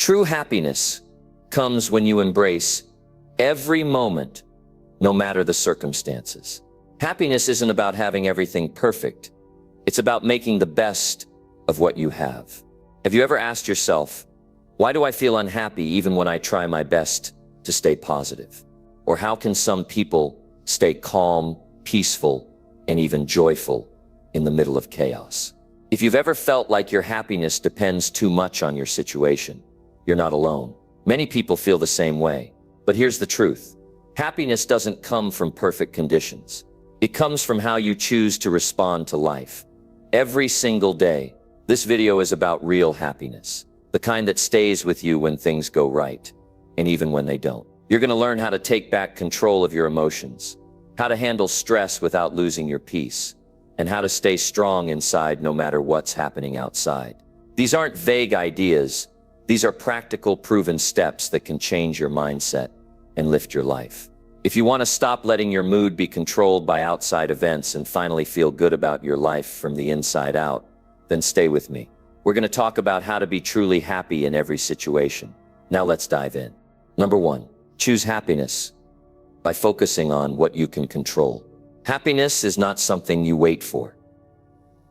True happiness comes when you embrace every moment, no matter the circumstances. Happiness isn't about having everything perfect. It's about making the best of what you have. Have you ever asked yourself, why do I feel unhappy even when I try my best to stay positive? Or how can some people stay calm, peaceful, and even joyful in the middle of chaos? If you've ever felt like your happiness depends too much on your situation, you're not alone. Many people feel the same way. But here's the truth. Happiness doesn't come from perfect conditions. It comes from how you choose to respond to life. Every single day, this video is about real happiness, the kind that stays with you when things go right, and even when they don't. You're going to learn how to take back control of your emotions, how to handle stress without losing your peace, and how to stay strong inside no matter what's happening outside. These aren't vague ideas. These are practical, proven steps that can change your mindset and lift your life. If you want to stop letting your mood be controlled by outside events and finally feel good about your life from the inside out, then stay with me. We're going to talk about how to be truly happy in every situation. Now let's dive in. Number 1, choose happiness by focusing on what you can control. Happiness is not something you wait for.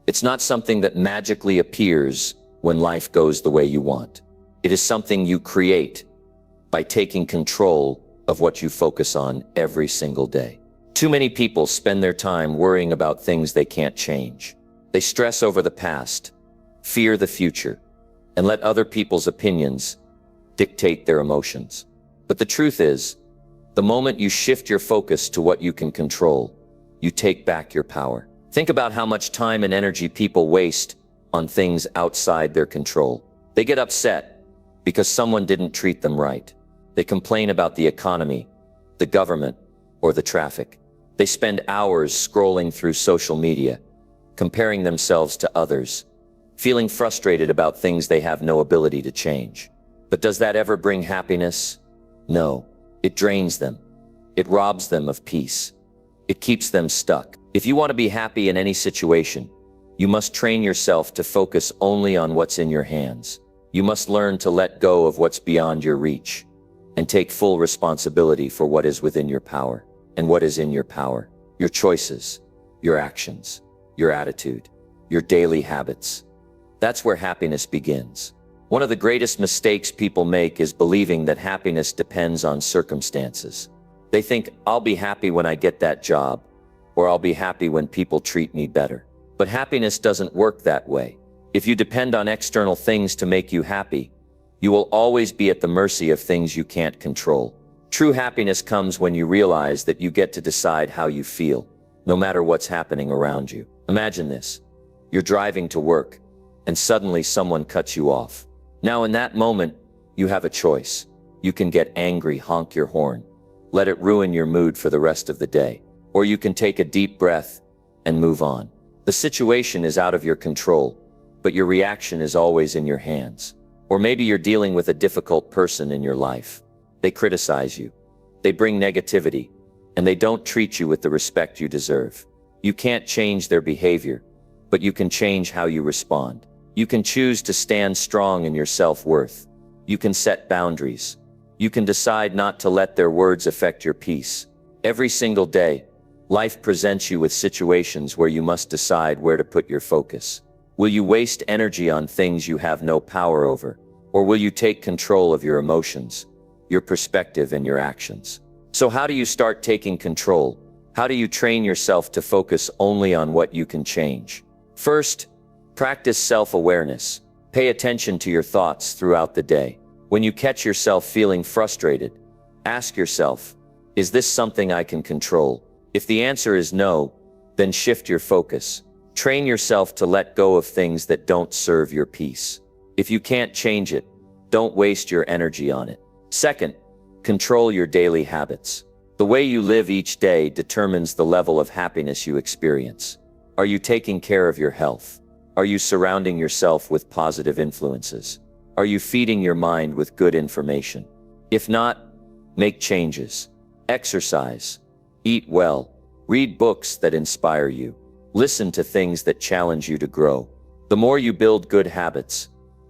It's not something that magically appears when life goes the way you want. It is something you create by taking control of what you focus on every single day. Too many people spend their time worrying about things they can't change. They stress over the past, fear the future, and let other people's opinions dictate their emotions. But the truth is, the moment you shift your focus to what you can control, you take back your power. Think about how much time and energy people waste on things outside their control. They get upset because someone didn't treat them right. They complain about the economy, the government, or the traffic. They spend hours scrolling through social media, comparing themselves to others, feeling frustrated about things they have no ability to change. But does that ever bring happiness? No. It drains them. It robs them of peace. It keeps them stuck. If you want to be happy in any situation, you must train yourself to focus only on what's in your hands. You must learn to let go of what's beyond your reach and take full responsibility for what is within your power. And what is in your power? Your choices, your actions, your attitude, your daily habits. That's where happiness begins. One of the greatest mistakes people make is believing that happiness depends on circumstances. They think, I'll be happy when I get that job, or I'll be happy when people treat me better. But happiness doesn't work that way. If you depend on external things to make you happy, you will always be at the mercy of things you can't control. True happiness comes when you realize that you get to decide how you feel, no matter what's happening around you. Imagine this. You're driving to work, and suddenly someone cuts you off. Now in that moment, you have a choice. You can get angry, honk your horn, let it ruin your mood for the rest of the day. Or you can take a deep breath and move on. The situation is out of your control, but your reaction is always in your hands. Or maybe you're dealing with a difficult person in your life. They criticize you, they bring negativity, and they don't treat you with the respect you deserve. You can't change their behavior, but you can change how you respond. You can choose to stand strong in your self-worth. You can set boundaries. You can decide not to let their words affect your peace. Every single day, life presents you with situations where you must decide where to put your focus. Will you waste energy on things you have no power over? Or will you take control of your emotions, your perspective, and your actions? So how do you start taking control? How do you train yourself to focus only on what you can change? First, practice self-awareness. Pay attention to your thoughts throughout the day. When you catch yourself feeling frustrated, ask yourself, is this something I can control? If the answer is no, then shift your focus. Train yourself to let go of things that don't serve your peace. If you can't change it, don't waste your energy on it. Second, control your daily habits. The way you live each day determines the level of happiness you experience. Are you taking care of your health? Are you surrounding yourself with positive influences? Are you feeding your mind with good information? If not, make changes. Exercise. Eat well. Read books that inspire you. Listen to things that challenge you to grow. The more you build good habits,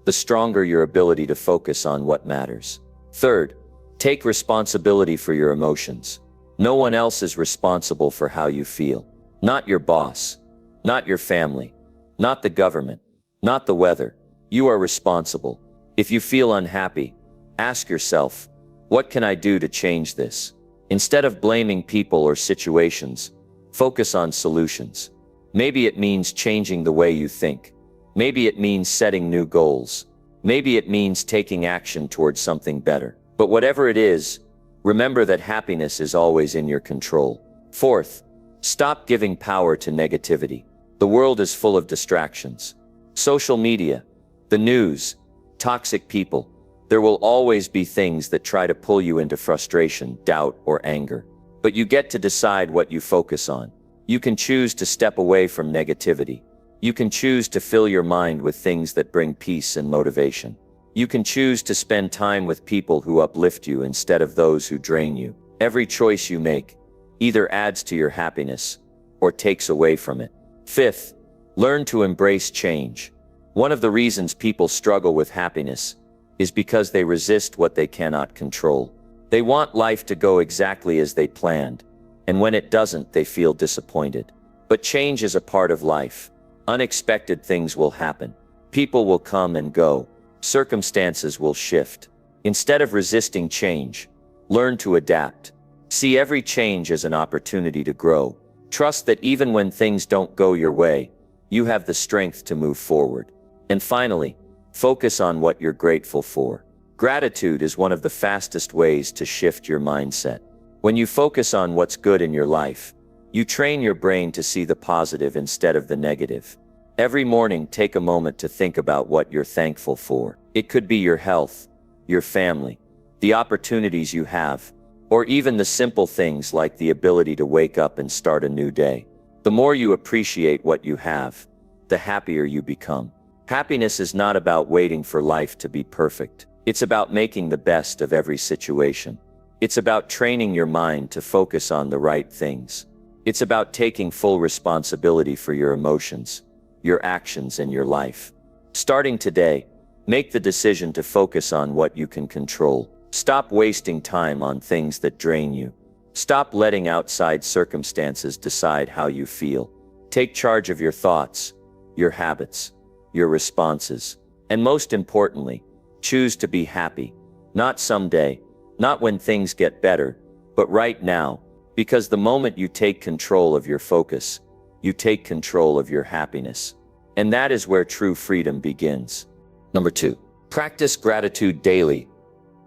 the stronger your ability to focus on what matters. Third, take responsibility for your emotions. No one else is responsible for how you feel. Not your boss, not your family, not the government, not the weather. You are responsible. If you feel unhappy, ask yourself, what can I do to change this? Instead of blaming people or situations, focus on solutions. Maybe it means changing the way you think. Maybe it means setting new goals. Maybe it means taking action towards something better. But whatever it is, remember that happiness is always in your control. Fourth, stop giving power to negativity. The world is full of distractions. Social media, the news, toxic people. There will always be things that try to pull you into frustration, doubt, or anger. But you get to decide what you focus on. You can choose to step away from negativity. You can choose to fill your mind with things that bring peace and motivation. You can choose to spend time with people who uplift you instead of those who drain you. Every choice you make either adds to your happiness or takes away from it. Fifth, learn to embrace change. One of the reasons people struggle with happiness is because they resist what they cannot control. They want life to go exactly as they planned, and when it doesn't, they feel disappointed. But change is a part of life. Unexpected things will happen. People will come and go. Circumstances will shift. Instead of resisting change, learn to adapt. See every change as an opportunity to grow. Trust that even when things don't go your way, you have the strength to move forward. And finally, focus on what you're grateful for. Gratitude is one of the fastest ways to shift your mindset. When you focus on what's good in your life, you train your brain to see the positive instead of the negative. Every morning, take a moment to think about what you're thankful for. It could be your health, your family, the opportunities you have, or even the simple things like the ability to wake up and start a new day. The more you appreciate what you have, the happier you become. Happiness is not about waiting for life to be perfect. It's about making the best of every situation. It's about training your mind to focus on the right things. It's about taking full responsibility for your emotions, your actions, and your life. Starting today, make the decision to focus on what you can control. Stop wasting time on things that drain you. Stop letting outside circumstances decide how you feel. Take charge of your thoughts, your habits, your responses, and most importantly, choose to be happy. Not someday, not when things get better, but right now, because the moment you take control of your focus, you take control of your happiness. And that is where true freedom begins. Number 2, practice gratitude daily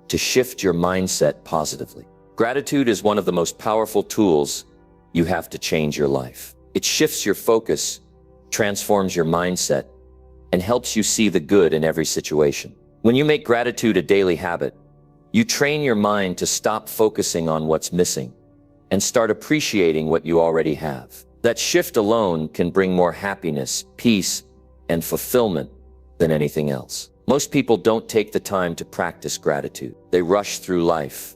to shift your mindset positively. Gratitude is one of the most powerful tools you have to change your life. It shifts your focus, transforms your mindset, and helps you see the good in every situation. When you make gratitude a daily habit, you train your mind to stop focusing on what's missing and start appreciating what you already have. That shift alone can bring more happiness, peace, and fulfillment than anything else. Most people don't take the time to practice gratitude. They rush through life,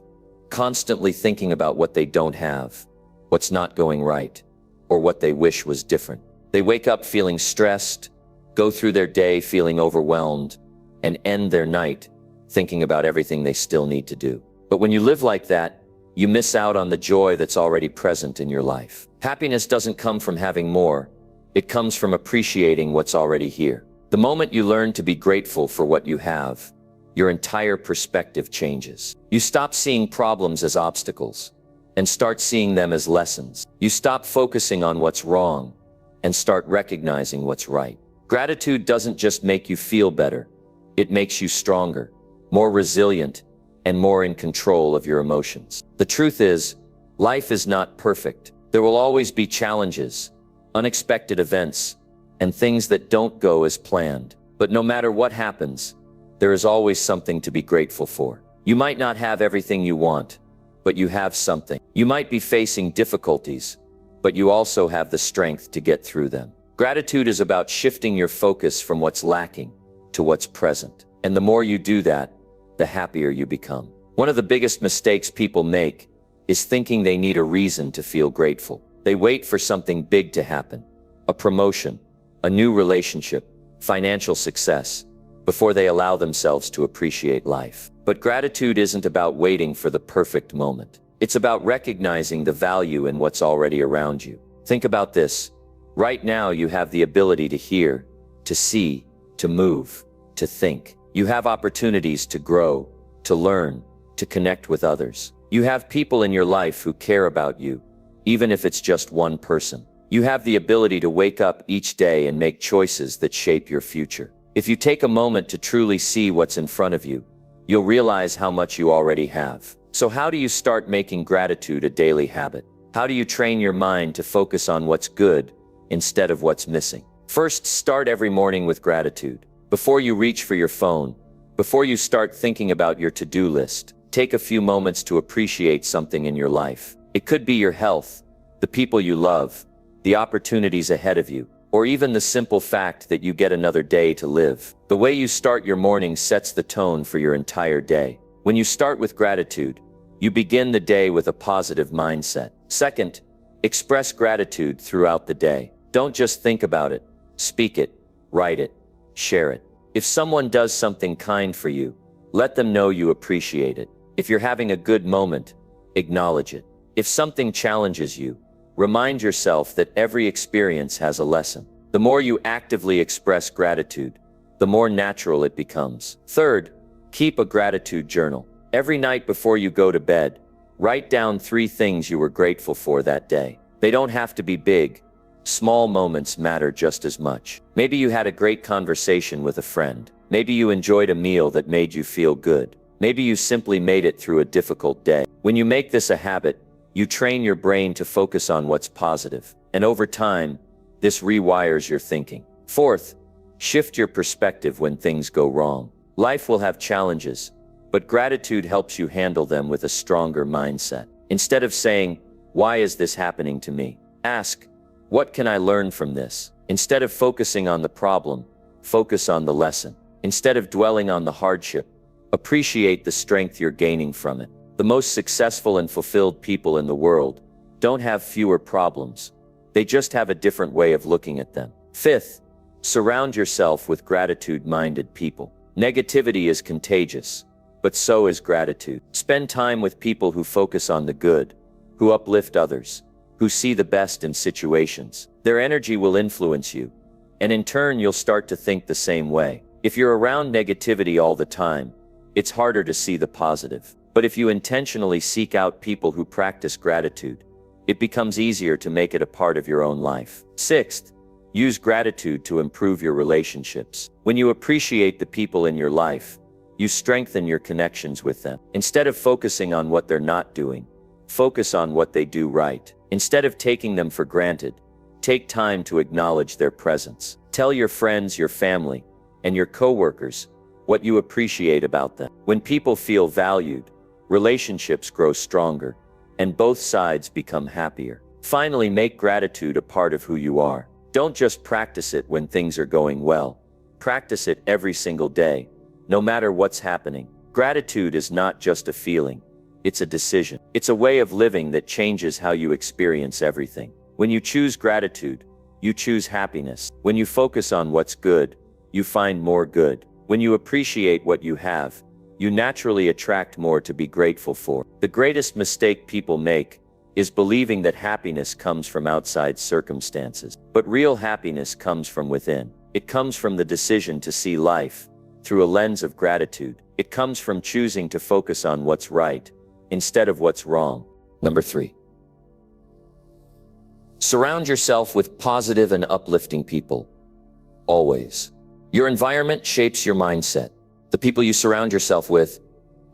constantly thinking about what they don't have, what's not going right, or what they wish was different. They wake up feeling stressed, go through their day feeling overwhelmed, and end their night thinking about everything they still need to do. But when you live like that, you miss out on the joy that's already present in your life. Happiness doesn't come from having more. It comes from appreciating what's already here. The moment you learn to be grateful for what you have, your entire perspective changes. You stop seeing problems as obstacles and start seeing them as lessons. You stop focusing on what's wrong and start recognizing what's right. Gratitude doesn't just make you feel better. It makes you stronger, more resilient, and more in control of your emotions. The truth is, life is not perfect. There will always be challenges, unexpected events, and things that don't go as planned. But no matter what happens, there is always something to be grateful for. You might not have everything you want, but you have something. You might be facing difficulties, but you also have the strength to get through them. Gratitude is about shifting your focus from what's lacking to what's present. And the more you do that, the happier you become. One of the biggest mistakes people make is thinking they need a reason to feel grateful. They wait for something big to happen, a promotion, a new relationship, financial success, before they allow themselves to appreciate life. But gratitude isn't about waiting for the perfect moment. It's about recognizing the value in what's already around you. Think about this. Right now, you have the ability to hear, to see, to move, to think. You have opportunities to grow, to learn, to connect with others. You have people in your life who care about you, even if it's just one person. You have the ability to wake up each day and make choices that shape your future. If you take a moment to truly see what's in front of you, you'll realize how much you already have. So how do you start making gratitude a daily habit? How do you train your mind to focus on what's good instead of what's missing? First, start every morning with gratitude. Before you reach for your phone, before you start thinking about your to-do list, take a few moments to appreciate something in your life. It could be your health, the people you love, the opportunities ahead of you, or even the simple fact that you get another day to live. The way you start your morning sets the tone for your entire day. When you start with gratitude, you begin the day with a positive mindset. Second, express gratitude throughout the day. Don't just think about it, speak it, write it, share it. If someone does something kind for you, let them know you appreciate it. If you're having a good moment, acknowledge it. If something challenges you, remind yourself that every experience has a lesson. The more you actively express gratitude, the more natural it becomes. Third, keep a gratitude journal. Every night before you go to bed, write down 3 things you were grateful for that day. They don't have to be big. Small moments matter just as much. Maybe you had a great conversation with a friend. Maybe you enjoyed a meal that made you feel good. Maybe you simply made it through a difficult day. When you make this a habit, you train your brain to focus on what's positive. And over time, this rewires your thinking. Fourth, shift your perspective when things go wrong. Life will have challenges, but gratitude helps you handle them with a stronger mindset. Instead of saying, "Why is this happening to me?" ask, "What can I learn from this?" Instead of focusing on the problem, focus on the lesson. Instead of dwelling on the hardship, appreciate the strength you're gaining from it. The most successful and fulfilled people in the world don't have fewer problems. They just have a different way of looking at them. Fifth, surround yourself with gratitude-minded people. Negativity is contagious, but so is gratitude. Spend time with people who focus on the good, who uplift others, who see the best in situations. Their energy will influence you, and in turn you'll start to think the same way. If you're around negativity all the time, it's harder to see the positive. But if you intentionally seek out people who practice gratitude, it becomes easier to make it a part of your own life. Sixth, use gratitude to improve your relationships. When you appreciate the people in your life, you strengthen your connections with them. Instead of focusing on what they're not doing, focus on what they do right. Instead of taking them for granted, take time to acknowledge their presence. Tell your friends, your family, and your coworkers what you appreciate about them. When people feel valued, relationships grow stronger, and both sides become happier. Finally, make gratitude a part of who you are. Don't just practice it when things are going well. Practice it every single day, no matter what's happening. Gratitude is not just a feeling, it's a decision. It's a way of living that changes how you experience everything. When you choose gratitude, you choose happiness. When you focus on what's good, you find more good. When you appreciate what you have, you naturally attract more to be grateful for. The greatest mistake people make is believing that happiness comes from outside circumstances. But real happiness comes from within. It comes from the decision to see life through a lens of gratitude. It comes from choosing to focus on what's right instead of what's wrong. Number 3. Surround yourself with positive and uplifting people. Always. Your environment shapes your mindset. The people you surround yourself with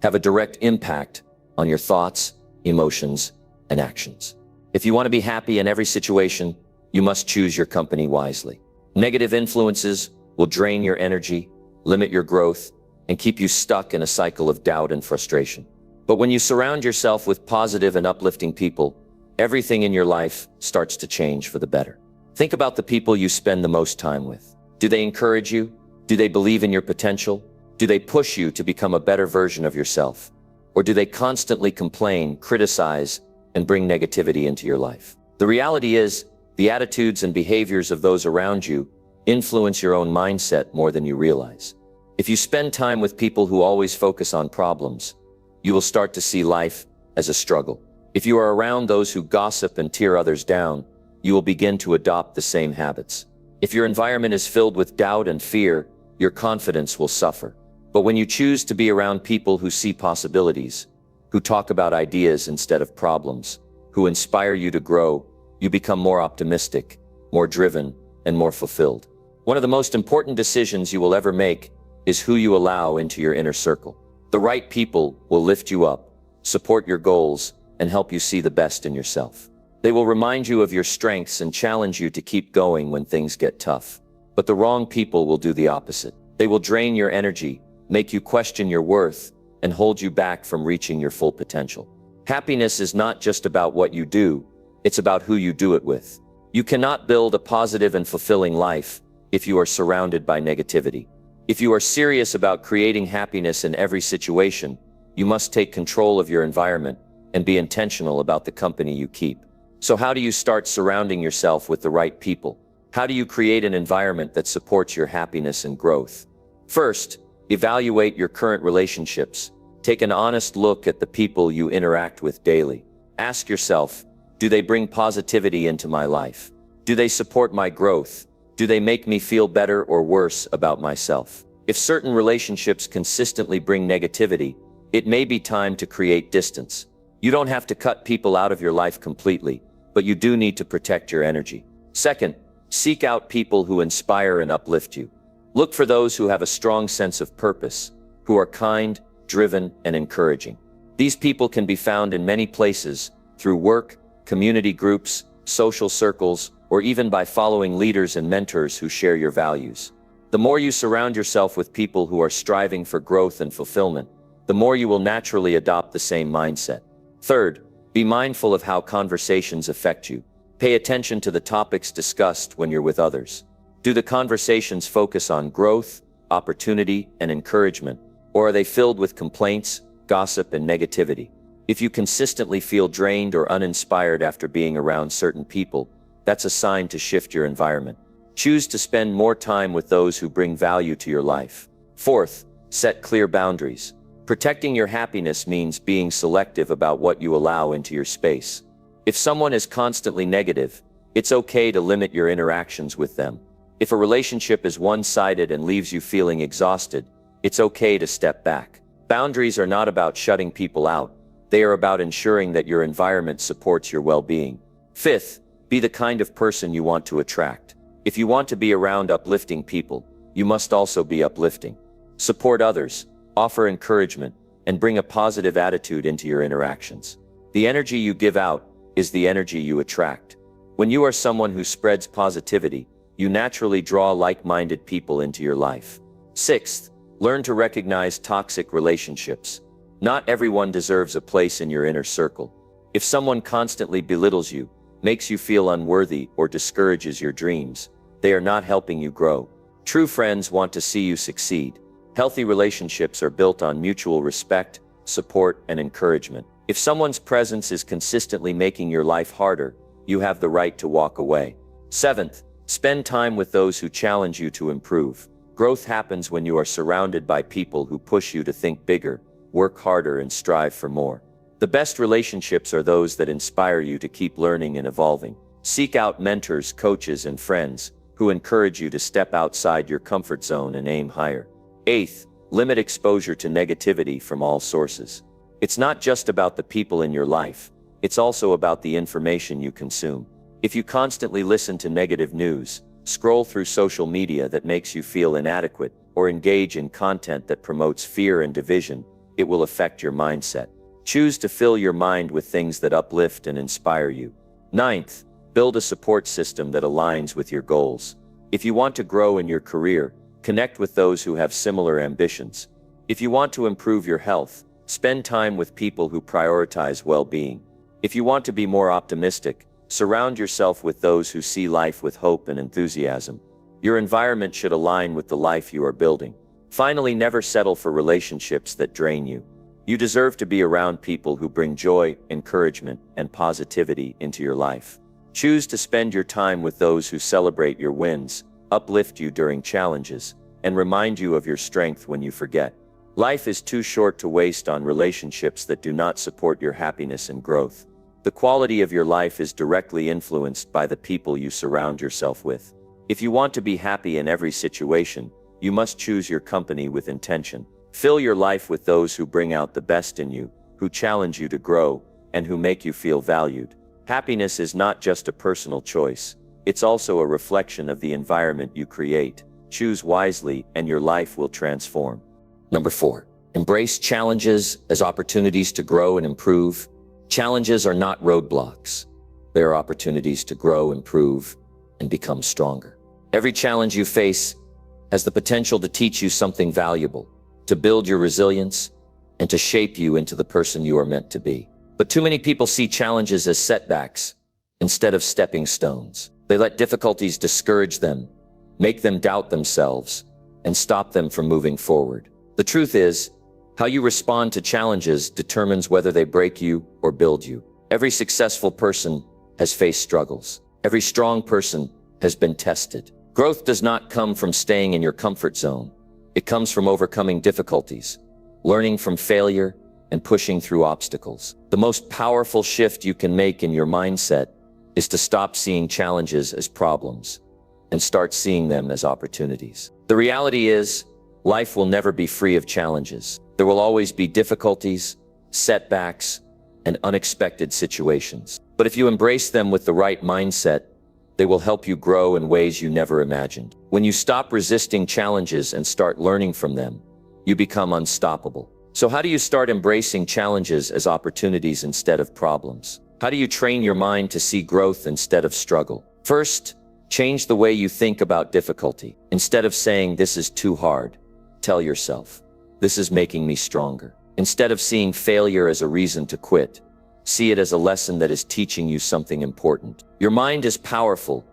have a direct impact on your thoughts, emotions, and actions. If you want to be happy in every situation, you must choose your company wisely. Negative influences will drain your energy, limit your growth, and keep you stuck in a cycle of doubt and frustration. But when you surround yourself with positive and uplifting people, everything in your life starts to change for the better. Think about the people you spend the most time with. Do they encourage you? Do they believe in your potential? Do they push you to become a better version of yourself? Or do they constantly complain, criticize, and bring negativity into your life? The reality is, the attitudes and behaviors of those around you influence your own mindset more than you realize. If you spend time with people who always focus on problems, you will start to see life as a struggle. If you are around those who gossip and tear others down, you will begin to adopt the same habits. If your environment is filled with doubt and fear, your confidence will suffer. But when you choose to be around people who see possibilities, who talk about ideas instead of problems, who inspire you to grow, you become more optimistic, more driven, and more fulfilled. One of the most important decisions you will ever make is who you allow into your inner circle. The right people will lift you up, support your goals, and help you see the best in yourself. They will remind you of your strengths and challenge you to keep going when things get tough. But the wrong people will do the opposite. They will drain your energy, make you question your worth, and hold you back from reaching your full potential. Happiness is not just about what you do, it's about who you do it with. You cannot build a positive and fulfilling life if you are surrounded by negativity. If you are serious about creating happiness in every situation, you must take control of your environment and be intentional about the company you keep. So how do you start surrounding yourself with the right people? How do you create an environment that supports your happiness and growth? First, evaluate your current relationships. Take an honest look at the people you interact with daily. Ask yourself, do they bring positivity into my life? Do they support my growth? Do they make me feel better or worse about myself? If certain relationships consistently bring negativity, it may be time to create distance. You don't have to cut people out of your life completely, but you do need to protect your energy. Second, seek out people who inspire and uplift you. Look for those who have a strong sense of purpose, who are kind, driven, and encouraging. These people can be found in many places, through work, community groups, social circles, or even by following leaders and mentors who share your values. The more you surround yourself with people who are striving for growth and fulfillment, the more you will naturally adopt the same mindset. Third, be mindful of how conversations affect you. Pay attention to the topics discussed when you're with others. Do the conversations focus on growth, opportunity, and encouragement, or are they filled with complaints, gossip, and negativity? If you consistently feel drained or uninspired after being around certain people, that's a sign to shift your environment. Choose to spend more time with those who bring value to your life. Fourth, set clear boundaries. Protecting your happiness means being selective about what you allow into your space. If someone is constantly negative, it's okay to limit your interactions with them. If a relationship is one-sided and leaves you feeling exhausted, it's okay to step back. Boundaries are not about shutting people out. They are about ensuring that your environment supports your well-being. Fifth, be the kind of person you want to attract. If you want to be around uplifting people, you must also be uplifting. Support others, offer encouragement, and bring a positive attitude into your interactions. The energy you give out is the energy you attract. When you are someone who spreads positivity, you naturally draw like-minded people into your life. Sixth, learn to recognize toxic relationships. Not everyone deserves a place in your inner circle. If someone constantly belittles you, makes you feel unworthy, or discourages your dreams, they are not helping you grow. True friends want to see you succeed. Healthy relationships are built on mutual respect, support, and encouragement. If someone's presence is consistently making your life harder, you have the right to walk away. Seventh, spend time with those who challenge you to improve. Growth happens when you are surrounded by people who push you to think bigger, work harder, and strive for more. The best relationships are those that inspire you to keep learning and evolving. Seek out mentors, coaches, and friends who encourage you to step outside your comfort zone and aim higher. Eighth, limit exposure to negativity from all sources. It's not just about the people in your life, it's also about the information you consume. If you constantly listen to negative news, scroll through social media that makes you feel inadequate, or engage in content that promotes fear and division, it will affect your mindset. Choose to fill your mind with things that uplift and inspire you. Ninth, build a support system that aligns with your goals. If you want to grow in your career, connect with those who have similar ambitions. If you want to improve your health, spend time with people who prioritize well-being. If you want to be more optimistic, surround yourself with those who see life with hope and enthusiasm. Your environment should align with the life you are building. Finally, never settle for relationships that drain you. You deserve to be around people who bring joy, encouragement, and positivity into your life. Choose to spend your time with those who celebrate your wins, uplift you during challenges, and remind you of your strength when you forget. Life is too short to waste on relationships that do not support your happiness and growth. The quality of your life is directly influenced by the people you surround yourself with. If you want to be happy in every situation, you must choose your company with intention. Fill your life with those who bring out the best in you, who challenge you to grow, and who make you feel valued. Happiness is not just a personal choice. It's also a reflection of the environment you create. Choose wisely, and your life will transform. Number 4, embrace challenges as opportunities to grow and improve. Challenges are not roadblocks. They are opportunities to grow, improve, and become stronger. Every challenge you face has the potential to teach you something valuable, to build your resilience, and to shape you into the person you are meant to be. But too many people see challenges as setbacks instead of stepping stones. They let difficulties discourage them, make them doubt themselves, and stop them from moving forward. The truth is, how you respond to challenges determines whether they break you or build you. Every successful person has faced struggles. Every strong person has been tested. Growth does not come from staying in your comfort zone. It comes from overcoming difficulties, learning from failure, and pushing through obstacles. The most powerful shift you can make in your mindset is to stop seeing challenges as problems and start seeing them as opportunities. The reality is, life will never be free of challenges. There will always be difficulties, setbacks, and unexpected situations. But if you embrace them with the right mindset, they will help you grow in ways you never imagined. When you stop resisting challenges and start learning from them, you become unstoppable. So how do you start embracing challenges as opportunities instead of problems? How do you train your mind to see growth instead of struggle? First, change the way you think about difficulty. Instead of saying, "This is too hard," tell yourself, "This is making me stronger." Instead of seeing failure as a reason to quit, see it as a lesson that is teaching you something important. Your mind is powerful,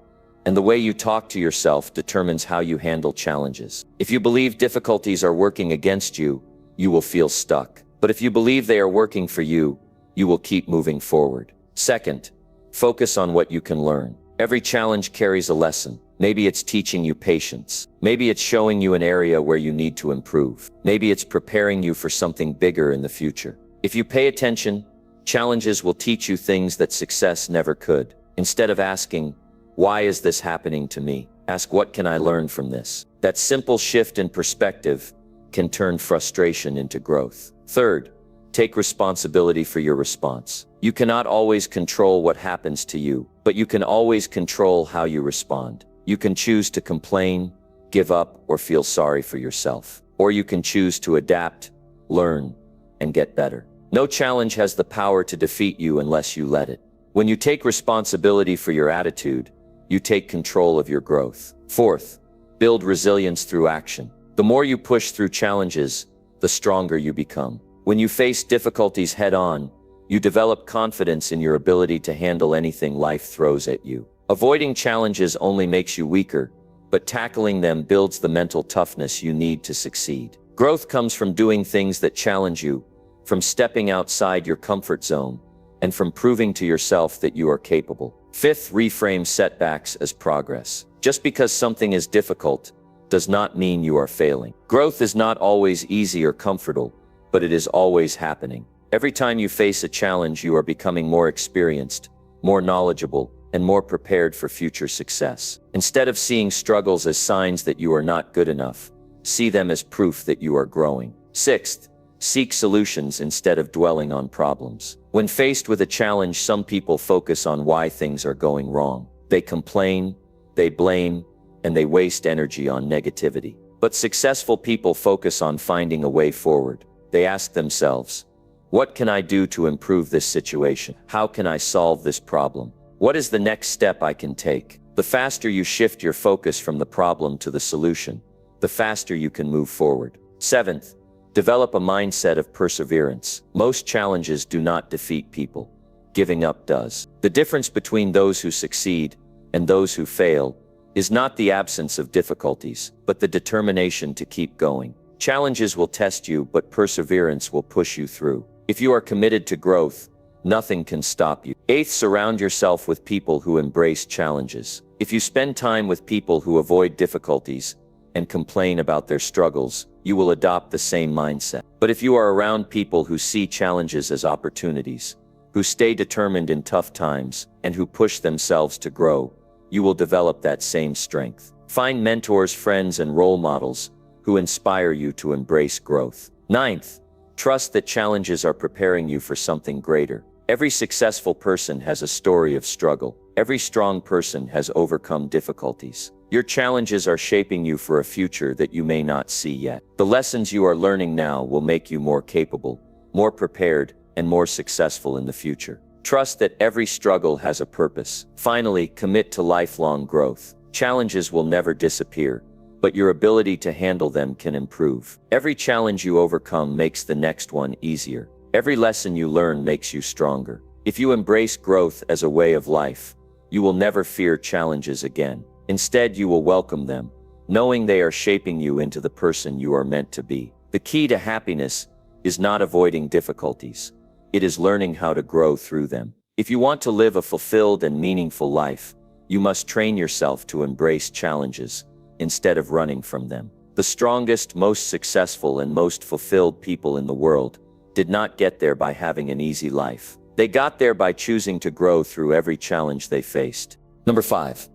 and the way you talk to yourself determines how you handle challenges. If you believe difficulties are working against you, you will feel stuck. But if you believe they are working for you, you will keep moving forward. Second, focus on what you can learn. Every challenge carries a lesson. Maybe it's teaching you patience. Maybe it's showing you an area where you need to improve. Maybe it's preparing you for something bigger in the future. If you pay attention, challenges will teach you things that success never could. Instead of asking, "Why is this happening to me?" ask, "What can I learn from this?" That simple shift in perspective can turn frustration into growth. Third, take responsibility for your response. You cannot always control what happens to you, but you can always control how you respond. You can choose to complain, give up, or feel sorry for yourself. Or you can choose to adapt, learn, and get better. No challenge has the power to defeat you unless you let it. When you take responsibility for your attitude, you take control of your growth. Fourth, build resilience through action. The more you push through challenges, the stronger you become. When you face difficulties head-on, you develop confidence in your ability to handle anything life throws at you. Avoiding challenges only makes you weaker, but tackling them builds the mental toughness you need to succeed. Growth comes from doing things that challenge you, from stepping outside your comfort zone, and from proving to yourself that you are capable. Fifth, reframe setbacks as progress. Just because something is difficult does not mean you are failing. Growth is not always easy or comfortable, but it is always happening. Every time you face a challenge, you are becoming more experienced, more knowledgeable, and more prepared for future success. Instead of seeing struggles as signs that you are not good enough, see them as proof that you are growing. Sixth, seek solutions instead of dwelling on problems. When faced with a challenge, some people focus on why things are going wrong. They complain, they blame, and they waste energy on negativity. But successful people focus on finding a way forward. They ask themselves, "What can I do to improve this situation? How can I solve this problem? What is the next step I can take?" The faster you shift your focus from the problem to the solution, the faster you can move forward. Seventh, develop a mindset of perseverance. Most challenges do not defeat people. Giving up does. The difference between those who succeed and those who fail is not the absence of difficulties, but the determination to keep going. Challenges will test you, but perseverance will push you through. If you are committed to growth, nothing can stop you. Eighth, surround yourself with people who embrace challenges. If you spend time with people who avoid difficulties, and complain about their struggles, you will adopt the same mindset. But if you are around people who see challenges as opportunities, who stay determined in tough times, and who push themselves to grow, you will develop that same strength. Find mentors, friends, and role models who inspire you to embrace growth. Ninth, trust that challenges are preparing you for something greater. Every successful person has a story of struggle. Every strong person has overcome difficulties. Your challenges are shaping you for a future that you may not see yet. The lessons you are learning now will make you more capable, more prepared, and more successful in the future. Trust that every struggle has a purpose. Finally, commit to lifelong growth. Challenges will never disappear, but your ability to handle them can improve. Every challenge you overcome makes the next one easier. Every lesson you learn makes you stronger. If you embrace growth as a way of life, you will never fear challenges again. Instead, you will welcome them, knowing they are shaping you into the person you are meant to be. The key to happiness is not avoiding difficulties. It is learning how to grow through them. If you want to live a fulfilled and meaningful life, you must train yourself to embrace challenges instead of running from them. The strongest, most successful, and most fulfilled people in the world did not get there by having an easy life. They got there by choosing to grow through every challenge they faced. Number 5.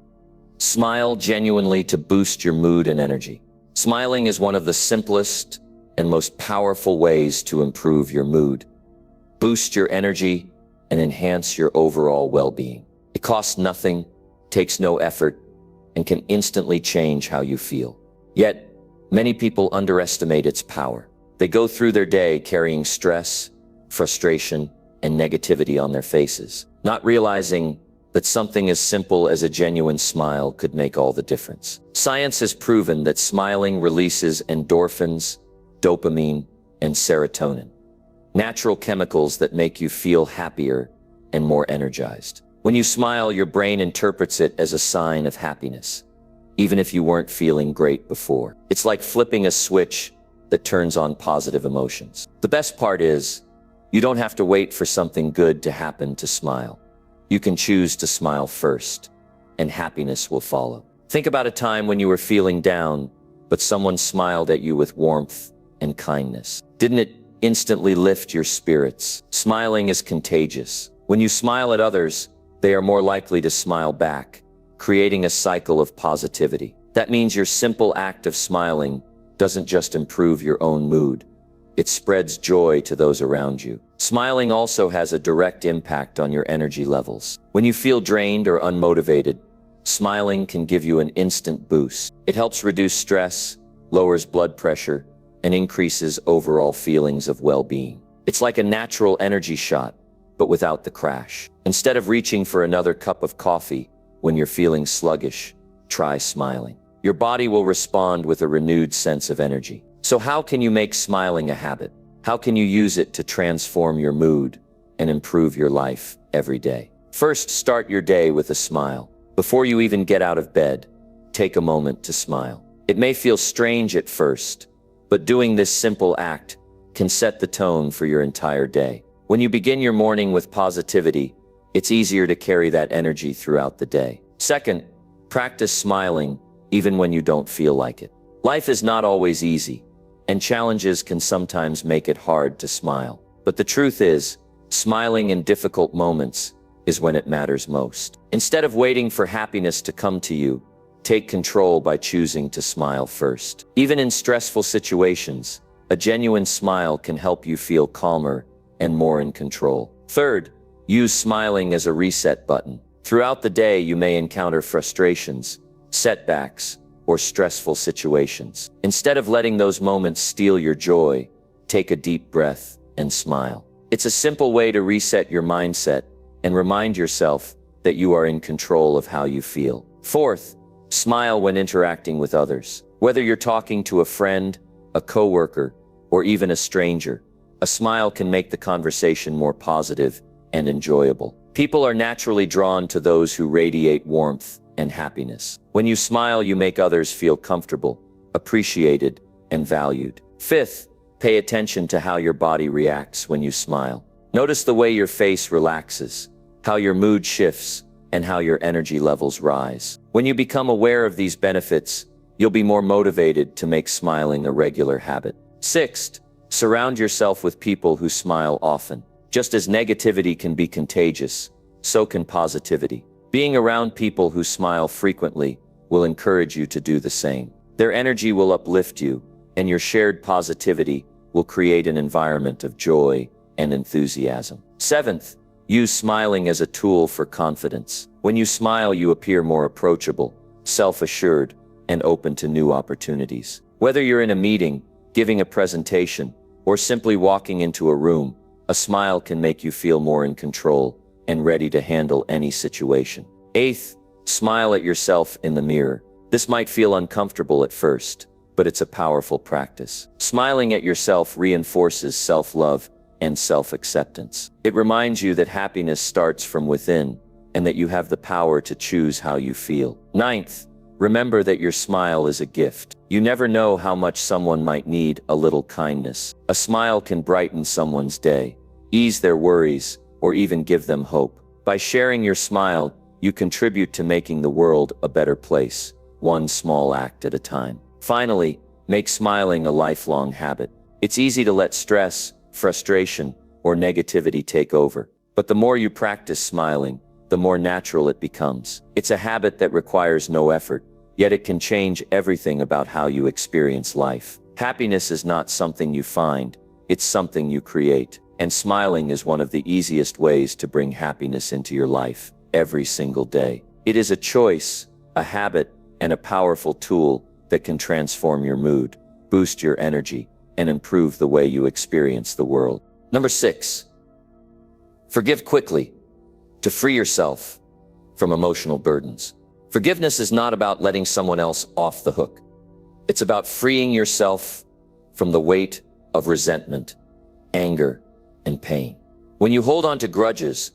Smile genuinely to boost your mood and energy. Smiling is one of the simplest and most powerful ways to improve your mood, boost your energy, and enhance your overall well-being. It costs nothing, takes no effort, and can instantly change how you feel. Yet, many people underestimate its power. They go through their day carrying stress, frustration, and negativity on their faces, not realizing that something as simple as a genuine smile could make all the difference. Science has proven that smiling releases endorphins, dopamine, and serotonin, natural chemicals that make you feel happier and more energized. When you smile, your brain interprets it as a sign of happiness, even if you weren't feeling great before. It's like flipping a switch that turns on positive emotions. The best part is, you don't have to wait for something good to happen to smile. You can choose to smile first, and happiness will follow. Think about a time when you were feeling down, but someone smiled at you with warmth and kindness. Didn't it instantly lift your spirits? Smiling is contagious. When you smile at others, they are more likely to smile back, creating a cycle of positivity. That means your simple act of smiling doesn't just improve your own mood. It spreads joy to those around you. Smiling also has a direct impact on your energy levels. When you feel drained or unmotivated, smiling can give you an instant boost. It helps reduce stress, lowers blood pressure, and increases overall feelings of well-being. It's like a natural energy shot, but without the crash. Instead of reaching for another cup of coffee when you're feeling sluggish, try smiling. Your body will respond with a renewed sense of energy. So how can you make smiling a habit? How can you use it to transform your mood and improve your life every day? First, start your day with a smile. Before you even get out of bed, take a moment to smile. It may feel strange at first, but doing this simple act can set the tone for your entire day. When you begin your morning with positivity, it's easier to carry that energy throughout the day. Second, practice smiling even when you don't feel like it. Life is not always easy, and challenges can sometimes make it hard to smile. But the truth is, smiling in difficult moments is when it matters most. Instead of waiting for happiness to come to you, take control by choosing to smile first. Even in stressful situations, a genuine smile can help you feel calmer and more in control. Third, use smiling as a reset button. Throughout the day, you may encounter frustrations, setbacks, or stressful situations. Instead of letting those moments steal your joy, take a deep breath and smile. It's a simple way to reset your mindset and remind yourself that you are in control of how you feel. Fourth, smile when interacting with others. Whether you're talking to a friend, a coworker, or even a stranger, a smile can make the conversation more positive and enjoyable. People are naturally drawn to those who radiate warmth and happiness. When you smile, you make others feel comfortable, appreciated, and valued. Fifth, pay attention to how your body reacts when you smile. Notice the way your face relaxes, how your mood shifts, and how your energy levels rise. When you become aware of these benefits, you'll be more motivated to make smiling a regular habit. Sixth, surround yourself with people who smile often. Just as negativity can be contagious, so can positivity. Being around people who smile frequently will encourage you to do the same. Their energy will uplift you, and your shared positivity will create an environment of joy and enthusiasm. Seventh, use smiling as a tool for confidence. When you smile, you appear more approachable, self-assured, and open to new opportunities. Whether you're in a meeting, giving a presentation, or simply walking into a room, a smile can make you feel more in control and ready to handle any situation. Eighth, smile at yourself in the mirror. This might feel uncomfortable at first, but it's a powerful practice. Smiling at yourself reinforces self-love and self-acceptance. It reminds you that happiness starts from within and that you have the power to choose how you feel. Ninth, remember that your smile is a gift. You never know how much someone might need a little kindness. A smile can brighten someone's day, ease their worries, or even give them hope. By sharing your smile, you contribute to making the world a better place, one small act at a time. Finally, make smiling a lifelong habit. It's easy to let stress, frustration, or negativity take over. But the more you practice smiling, the more natural it becomes. It's a habit that requires no effort, yet it can change everything about how you experience life. Happiness is not something you find, it's something you create. And smiling is one of the easiest ways to bring happiness into your life every single day. It is a choice, a habit, and a powerful tool that can transform your mood, boost your energy, and improve the way you experience the world. Number 6, forgive quickly to free yourself from emotional burdens. Forgiveness is not about letting someone else off the hook. It's about freeing yourself from the weight of resentment, anger, and pain. When you hold on to grudges,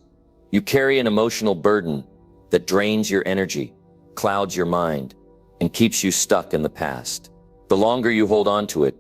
you carry an emotional burden that drains your energy, clouds your mind, and keeps you stuck in the past. The longer you hold on to it,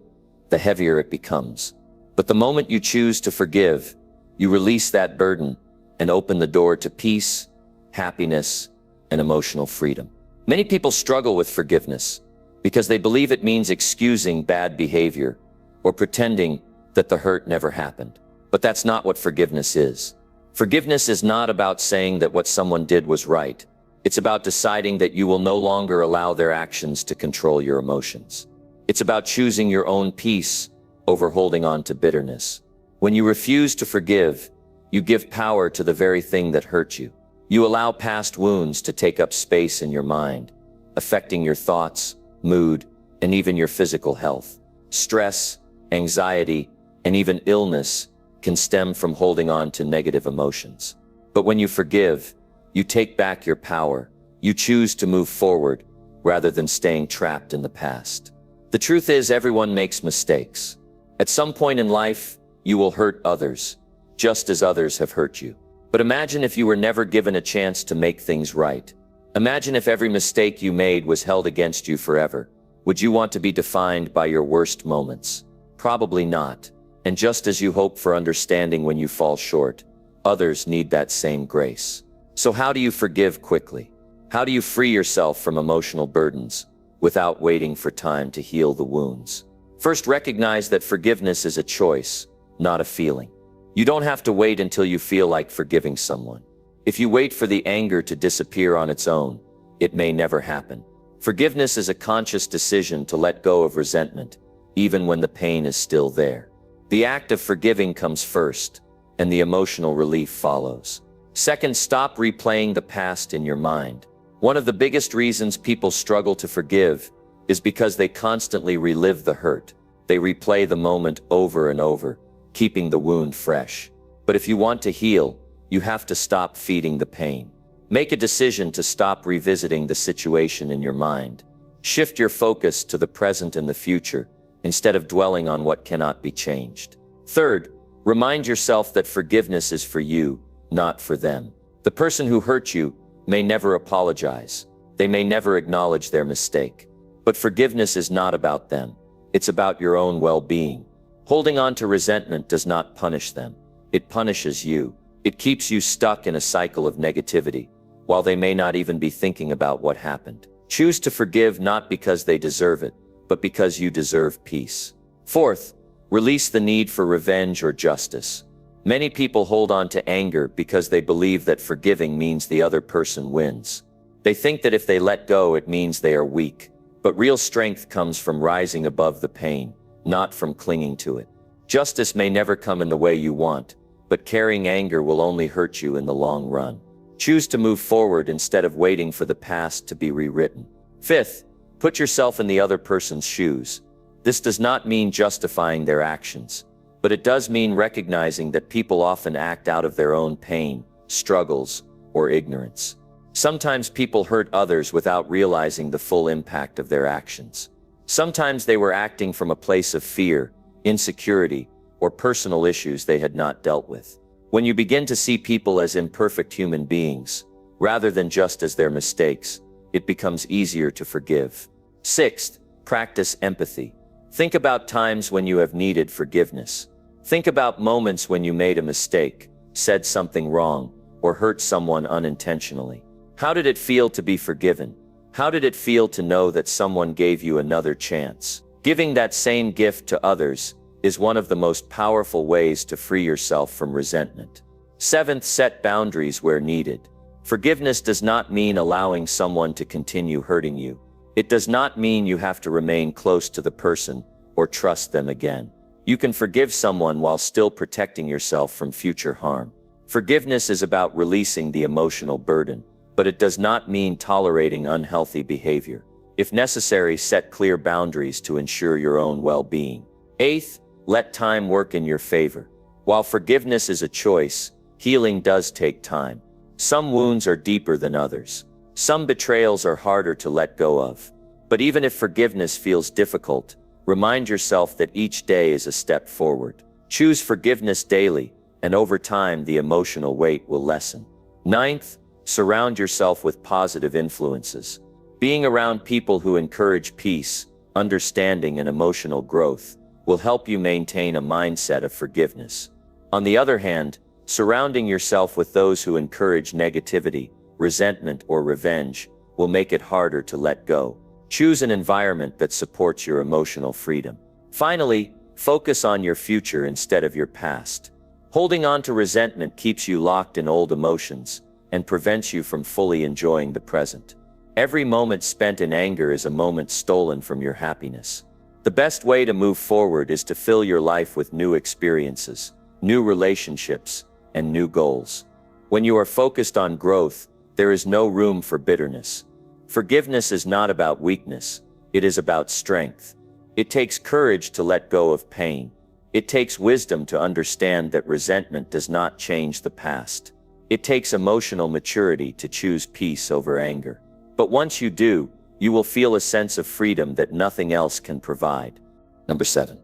the heavier it becomes. But the moment you choose to forgive, you release that burden and open the door to peace, happiness, and emotional freedom. Many people struggle with forgiveness because they believe it means excusing bad behavior or pretending that the hurt never happened. But that's not what forgiveness is. Forgiveness is not about saying that what someone did was right. It's about deciding that you will no longer allow their actions to control your emotions. It's about choosing your own peace over holding on to bitterness. When you refuse to forgive, you give power to the very thing that hurt you. You allow past wounds to take up space in your mind, affecting your thoughts, mood, and even your physical health. Stress, anxiety, and even illness can stem from holding on to negative emotions. But when you forgive, you take back your power. You choose to move forward rather than staying trapped in the past. The truth is, everyone makes mistakes. At some point in life, you will hurt others, just as others have hurt you. But imagine if you were never given a chance to make things right. Imagine if every mistake you made was held against you forever. Would you want to be defined by your worst moments? Probably not. And just as you hope for understanding when you fall short, others need that same grace. So how do you forgive quickly? How do you free yourself from emotional burdens without waiting for time to heal the wounds? First, recognize that forgiveness is a choice, not a feeling. You don't have to wait until you feel like forgiving someone. If you wait for the anger to disappear on its own, it may never happen. Forgiveness is a conscious decision to let go of resentment, even when the pain is still there. The act of forgiving comes first, and the emotional relief follows. Second, stop replaying the past in your mind. One of the biggest reasons people struggle to forgive is because they constantly relive the hurt. They replay the moment over and over, keeping the wound fresh. But if you want to heal, you have to stop feeding the pain. Make a decision to stop revisiting the situation in your mind. Shift your focus to the present and the future, instead of dwelling on what cannot be changed. Third, remind yourself that forgiveness is for you, not for them. The person who hurt you may never apologize. They may never acknowledge their mistake. But forgiveness is not about them. It's about your own well-being. Holding on to resentment does not punish them. It punishes you. It keeps you stuck in a cycle of negativity, while they may not even be thinking about what happened. Choose to forgive not because they deserve it, but because you deserve peace. Fourth, release the need for revenge or justice. Many people hold on to anger because they believe that forgiving means the other person wins. They think that if they let go, it means they are weak. But real strength comes from rising above the pain, not from clinging to it. Justice may never come in the way you want, but carrying anger will only hurt you in the long run. Choose to move forward instead of waiting for the past to be rewritten. Fifth, put yourself in the other person's shoes. This does not mean justifying their actions, but it does mean recognizing that people often act out of their own pain, struggles, or ignorance. Sometimes people hurt others without realizing the full impact of their actions. Sometimes they were acting from a place of fear, insecurity, or personal issues they had not dealt with. When you begin to see people as imperfect human beings, rather than just as their mistakes, it becomes easier to forgive. Sixth, practice empathy. Think about times when you have needed forgiveness. Think about moments when you made a mistake, said something wrong, or hurt someone unintentionally. How did it feel to be forgiven? How did it feel to know that someone gave you another chance? Giving that same gift to others is one of the most powerful ways to free yourself from resentment. Seventh, set boundaries where needed. Forgiveness does not mean allowing someone to continue hurting you. It does not mean you have to remain close to the person or trust them again. You can forgive someone while still protecting yourself from future harm. Forgiveness is about releasing the emotional burden, but it does not mean tolerating unhealthy behavior. If necessary, set clear boundaries to ensure your own well-being. Eighth, let time work in your favor. While forgiveness is a choice, healing does take time. Some wounds are deeper than others. Some betrayals are harder to let go of. But even if forgiveness feels difficult, remind yourself that each day is a step forward. Choose forgiveness daily, and over time the emotional weight will lessen. Ninth, surround yourself with positive influences. Being around people who encourage peace, understanding, and emotional growth will help you maintain a mindset of forgiveness. On the other hand, surrounding yourself with those who encourage negativity, resentment, or revenge will make it harder to let go. Choose an environment that supports your emotional freedom. Finally, focus on your future instead of your past. Holding on to resentment keeps you locked in old emotions and prevents you from fully enjoying the present. Every moment spent in anger is a moment stolen from your happiness. The best way to move forward is to fill your life with new experiences, new relationships, and new goals. When you are focused on growth, there is no room for bitterness. Forgiveness is not about weakness, it is about strength. It takes courage to let go of pain. It takes wisdom to understand that resentment does not change the past. It takes emotional maturity to choose peace over anger. But once you do, you will feel a sense of freedom that nothing else can provide. Number 7.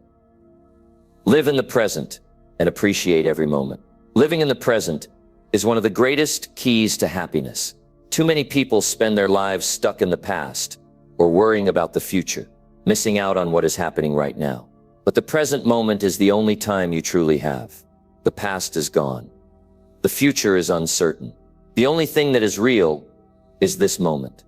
Live in the present and appreciate every moment. Living in the present is one of the greatest keys to happiness. Too many people spend their lives stuck in the past or worrying about the future, missing out on what is happening right now. But the present moment is the only time you truly have. The past is gone. The future is uncertain. The only thing that is real is this moment,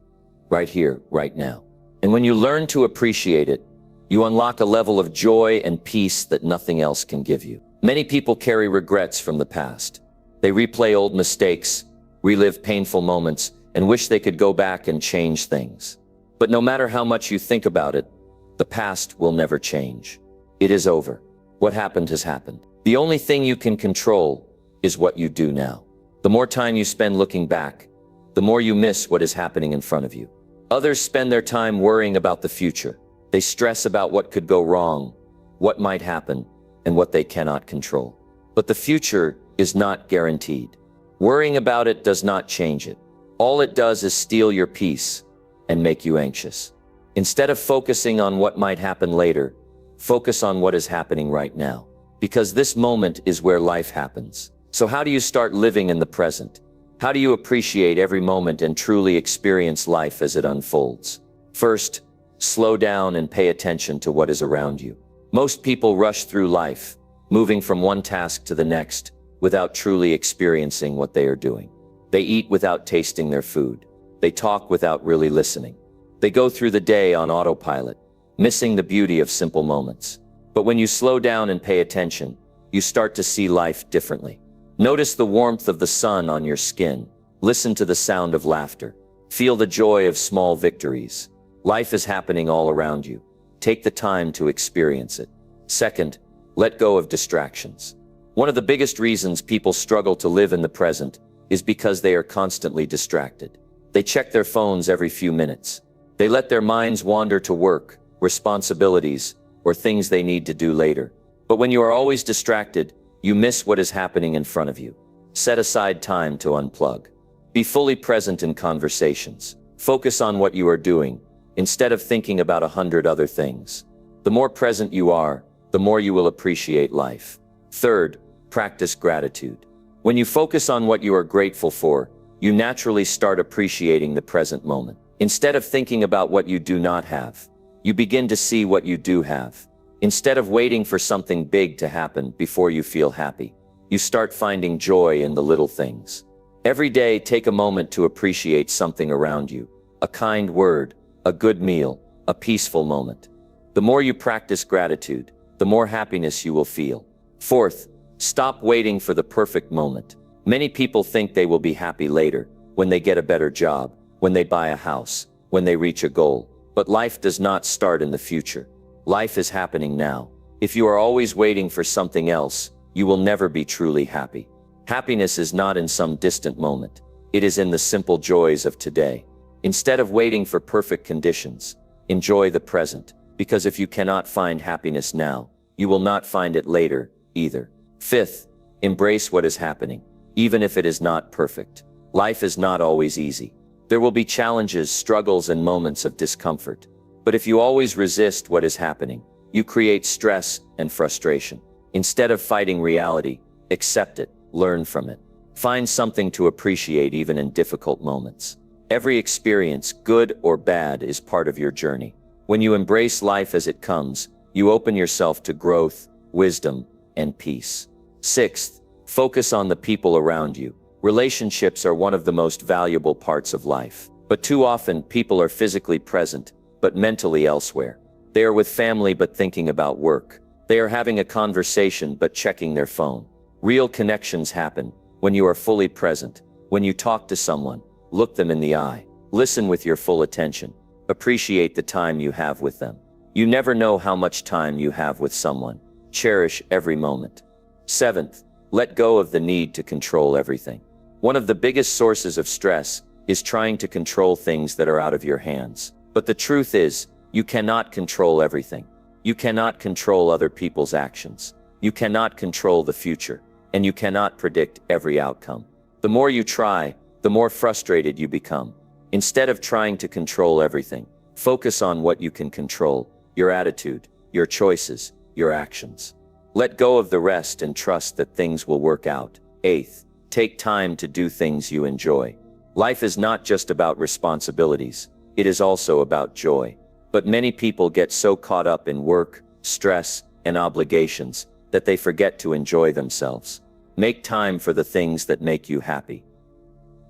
right here, right now. And when you learn to appreciate it, you unlock a level of joy and peace that nothing else can give you. Many people carry regrets from the past. They replay old mistakes, relive painful moments, and wish they could go back and change things. But no matter how much you think about it, the past will never change. It is over. What happened has happened. The only thing you can control is what you do now. The more time you spend looking back, the more you miss what is happening in front of you. Others spend their time worrying about the future. They stress about what could go wrong, what might happen, and what they cannot control. But the future is not guaranteed. Worrying about it does not change it. All it does is steal your peace and make you anxious. Instead of focusing on what might happen later, focus on what is happening right now. Because this moment is where life happens. So how do you start living in the present? How do you appreciate every moment and truly experience life as it unfolds? First, slow down and pay attention to what is around you. Most people rush through life, moving from one task to the next, without truly experiencing what they are doing. They eat without tasting their food. They talk without really listening. They go through the day on autopilot, missing the beauty of simple moments. But when you slow down and pay attention, you start to see life differently. Notice the warmth of the sun on your skin. Listen to the sound of laughter. Feel the joy of small victories. Life is happening all around you. Take the time to experience it. Second, let go of distractions. One of the biggest reasons people struggle to live in the present is because they are constantly distracted. They check their phones every few minutes. They let their minds wander to work, responsibilities, or things they need to do later. But when you are always distracted, you miss what is happening in front of you. Set aside time to unplug. Be fully present in conversations. Focus on what you are doing, instead of thinking about 100 other things. The more present you are, the more you will appreciate life. Third, practice gratitude. When you focus on what you are grateful for, you naturally start appreciating the present moment. Instead of thinking about what you do not have, you begin to see what you do have. Instead of waiting for something big to happen before you feel happy, you start finding joy in the little things. Every day, take a moment to appreciate something around you. A kind word, a good meal, a peaceful moment. The more you practice gratitude, the more happiness you will feel. Fourth, stop waiting for the perfect moment. Many people think they will be happy later, when they get a better job, when they buy a house, when they reach a goal. But life does not start in the future. Life is happening now. If you are always waiting for something else, you will never be truly happy. Happiness is not in some distant moment. It is in the simple joys of today. Instead of waiting for perfect conditions, enjoy the present, because if you cannot find happiness now, you will not find it later either. Fifth, embrace what is happening, even if it is not perfect. Life is not always easy. There will be challenges, struggles, and moments of discomfort. But if you always resist what is happening, you create stress and frustration. Instead of fighting reality, accept it, learn from it. Find something to appreciate even in difficult moments. Every experience, good or bad, is part of your journey. When you embrace life as it comes, you open yourself to growth, wisdom, and peace. Sixth, focus on the people around you. Relationships are one of the most valuable parts of life. But too often, people are physically present, but mentally elsewhere. They are with family but thinking about work. They are having a conversation but checking their phone. Real connections happen when you are fully present. When you talk to someone, look them in the eye. Listen with your full attention. Appreciate the time you have with them. You never know how much time you have with someone. Cherish every moment. Seventh, let go of the need to control everything. One of the biggest sources of stress is trying to control things that are out of your hands. But the truth is, you cannot control everything. You cannot control other people's actions. You cannot control the future. And you cannot predict every outcome. The more you try, the more frustrated you become. Instead of trying to control everything, focus on what you can control: your attitude, your choices, your actions. Let go of the rest and trust that things will work out. Eighth, take time to do things you enjoy. Life is not just about responsibilities. It is also about joy. But many people get so caught up in work, stress, and obligations that they forget to enjoy themselves. Make time for the things that make you happy.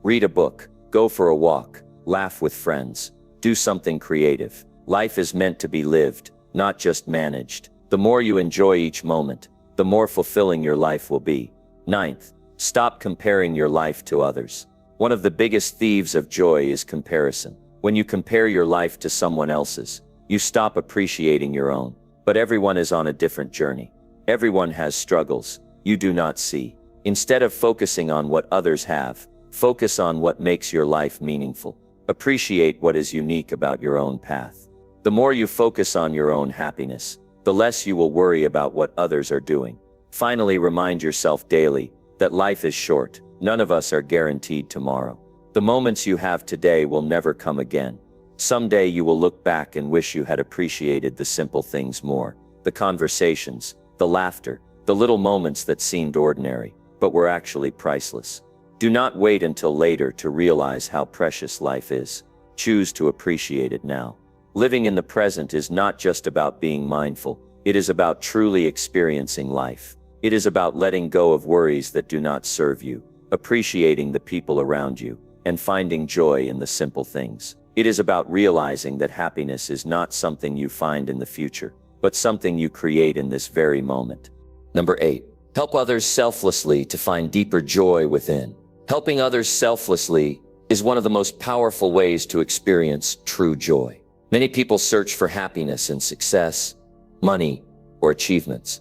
Read a book, go for a walk, laugh with friends, do something creative. Life is meant to be lived, not just managed. The more you enjoy each moment, the more fulfilling your life will be. Ninth, stop comparing your life to others. One of the biggest thieves of joy is comparison. When you compare your life to someone else's, you stop appreciating your own. But everyone is on a different journey. Everyone has struggles you do not see. Instead of focusing on what others have, focus on what makes your life meaningful. Appreciate what is unique about your own path. The more you focus on your own happiness, the less you will worry about what others are doing. Finally, remind yourself daily that life is short. None of us are guaranteed tomorrow. The moments you have today will never come again. Someday you will look back and wish you had appreciated the simple things more. The conversations, the laughter, the little moments that seemed ordinary, but were actually priceless. Do not wait until later to realize how precious life is. Choose to appreciate it now. Living in the present is not just about being mindful. It is about truly experiencing life. It is about letting go of worries that do not serve you, appreciating the people around you, and finding joy in the simple things. It is about realizing that happiness is not something you find in the future, but something you create in this very moment. Number 8. Help others selflessly to find deeper joy within. Helping others selflessly is one of the most powerful ways to experience true joy. Many people search for happiness in success, money, or achievements.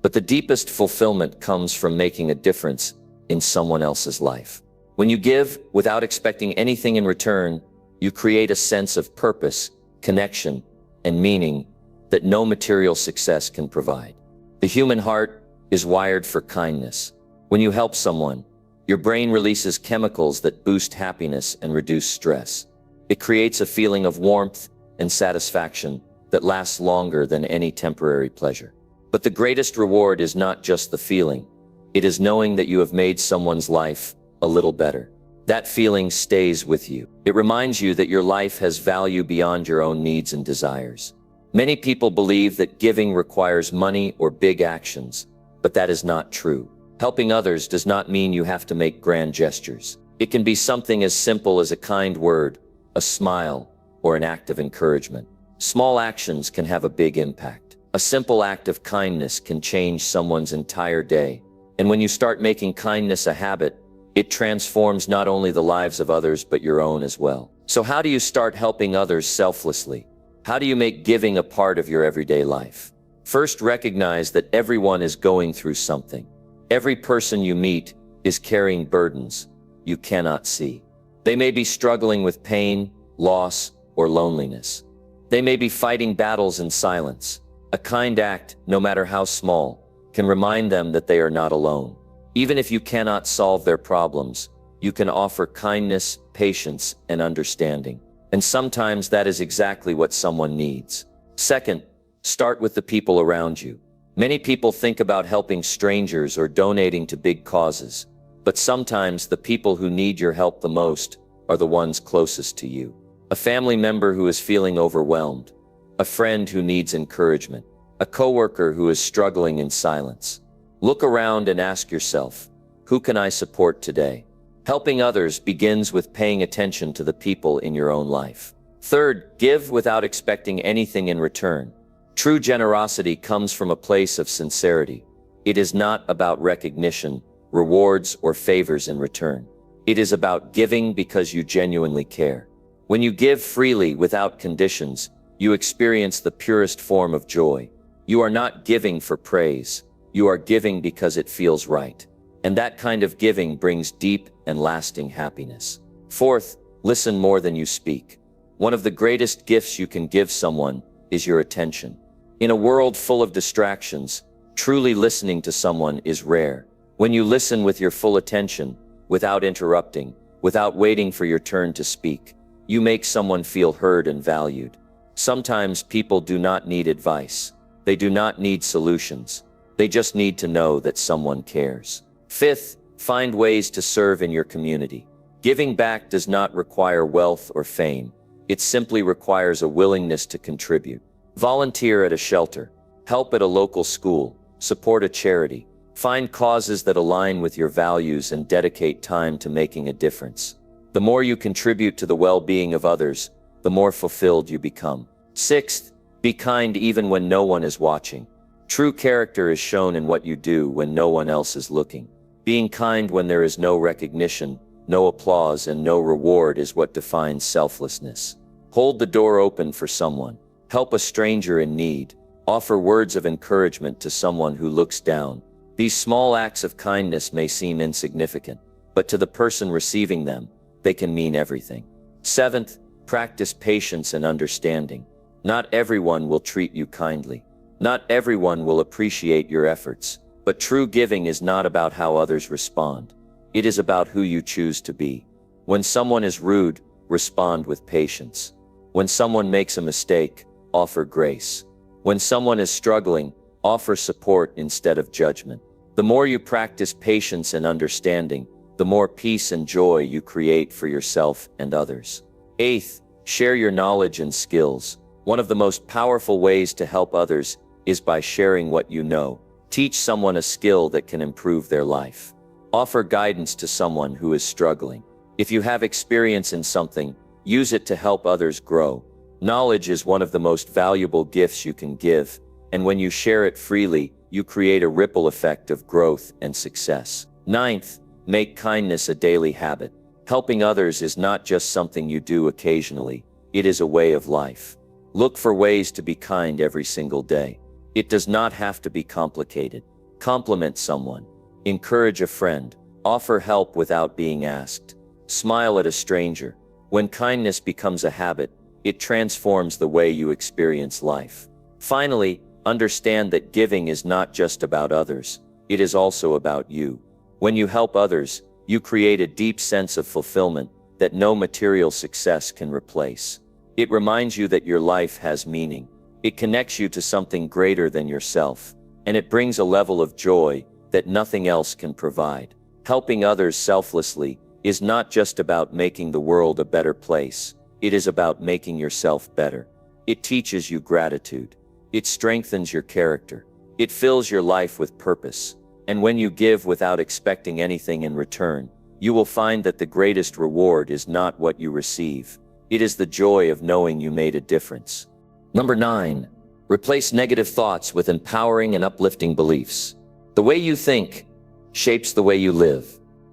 But the deepest fulfillment comes from making a difference in someone else's life. When you give without expecting anything in return, you create a sense of purpose, connection, and meaning that no material success can provide. The human heart is wired for kindness. When you help someone, your brain releases chemicals that boost happiness and reduce stress. It creates a feeling of warmth and satisfaction that lasts longer than any temporary pleasure. But the greatest reward is not just the feeling. It is knowing that you have made someone's life a little better. That feeling stays with you. It reminds you that your life has value beyond your own needs and desires. Many people believe that giving requires money or big actions, but that is not true. Helping others does not mean you have to make grand gestures. It can be something as simple as a kind word, a smile, or an act of encouragement. Small actions can have a big impact. A simple act of kindness can change someone's entire day. And when you start making kindness a habit, it transforms not only the lives of others, but your own as well. So how do you start helping others selflessly? How do you make giving a part of your everyday life? First, recognize that everyone is going through something. Every person you meet is carrying burdens you cannot see. They may be struggling with pain, loss, or loneliness. They may be fighting battles in silence. A kind act, no matter how small, can remind them that they are not alone. Even if you cannot solve their problems, you can offer kindness, patience, and understanding. And sometimes that is exactly what someone needs. Second, start with the people around you. Many people think about helping strangers or donating to big causes, but sometimes the people who need your help the most are the ones closest to you. A family member who is feeling overwhelmed, a friend who needs encouragement, a coworker who is struggling in silence. Look around and ask yourself, who can I support today? Helping others begins with paying attention to the people in your own life. Third, give without expecting anything in return. True generosity comes from a place of sincerity. It is not about recognition, rewards, or favors in return. It is about giving because you genuinely care. When you give freely without conditions, you experience the purest form of joy. You are not giving for praise. You are giving because it feels right. And that kind of giving brings deep and lasting happiness. Fourth, listen more than you speak. One of the greatest gifts you can give someone is your attention. In a world full of distractions, truly listening to someone is rare. When you listen with your full attention, without interrupting, without waiting for your turn to speak, you make someone feel heard and valued. Sometimes people do not need advice. They do not need solutions. They just need to know that someone cares. Fifth, find ways to serve in your community. Giving back does not require wealth or fame. It simply requires a willingness to contribute. Volunteer at a shelter, help at a local school, support a charity. Find causes that align with your values and dedicate time to making a difference. The more you contribute to the well-being of others, the more fulfilled you become. Sixth, be kind even when no one is watching. True character is shown in what you do when no one else is looking. Being kind when there is no recognition, no applause, and no reward is what defines selflessness. Hold the door open for someone. Help a stranger in need. Offer words of encouragement to someone who looks down. These small acts of kindness may seem insignificant, but to the person receiving them, they can mean everything. Seventh, practice patience and understanding. Not everyone will treat you kindly. Not everyone will appreciate your efforts, but true giving is not about how others respond. It is about who you choose to be. When someone is rude, respond with patience. When someone makes a mistake, offer grace. When someone is struggling, offer support instead of judgment. The more you practice patience and understanding, the more peace and joy you create for yourself and others. Eighth, share your knowledge and skills. One of the most powerful ways to help others is by sharing what you know. Teach someone a skill that can improve their life. Offer guidance to someone who is struggling. If you have experience in something, use it to help others grow. Knowledge is one of the most valuable gifts you can give, and when you share it freely, you create a ripple effect of growth and success. Ninth, make kindness a daily habit. Helping others is not just something you do occasionally, it is a way of life. Look for ways to be kind every single day. It does not have to be complicated. Compliment someone. Encourage a friend. Offer help without being asked. Smile at a stranger. When kindness becomes a habit, it transforms the way you experience life. Finally, understand that giving is not just about others, it is also about you. When you help others, you create a deep sense of fulfillment that no material success can replace. It reminds you that your life has meaning. It connects you to something greater than yourself, and it brings a level of joy that nothing else can provide. Helping others selflessly is not just about making the world a better place, it is about making yourself better. It teaches you gratitude. It strengthens your character. It fills your life with purpose. And when you give without expecting anything in return, you will find that the greatest reward is not what you receive. It is the joy of knowing you made a difference. Number 9, replace negative thoughts with empowering and uplifting beliefs. The way you think shapes the way you live.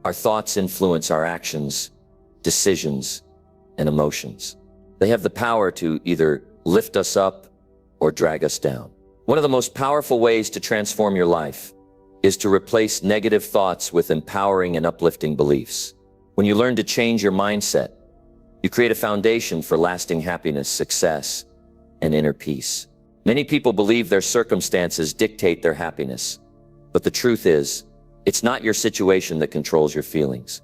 Our thoughts influence our actions, decisions, and emotions. They have the power to either lift us up or drag us down. One of the most powerful ways to transform your life is to replace negative thoughts with empowering and uplifting beliefs. When you learn to change your mindset, you create a foundation for lasting happiness, success, and inner peace. Many people believe their circumstances dictate their happiness, but the truth is, it's not your situation that controls your feelings.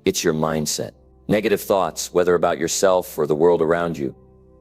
It's your mindset. Negative thoughts, whether about yourself or the world around you,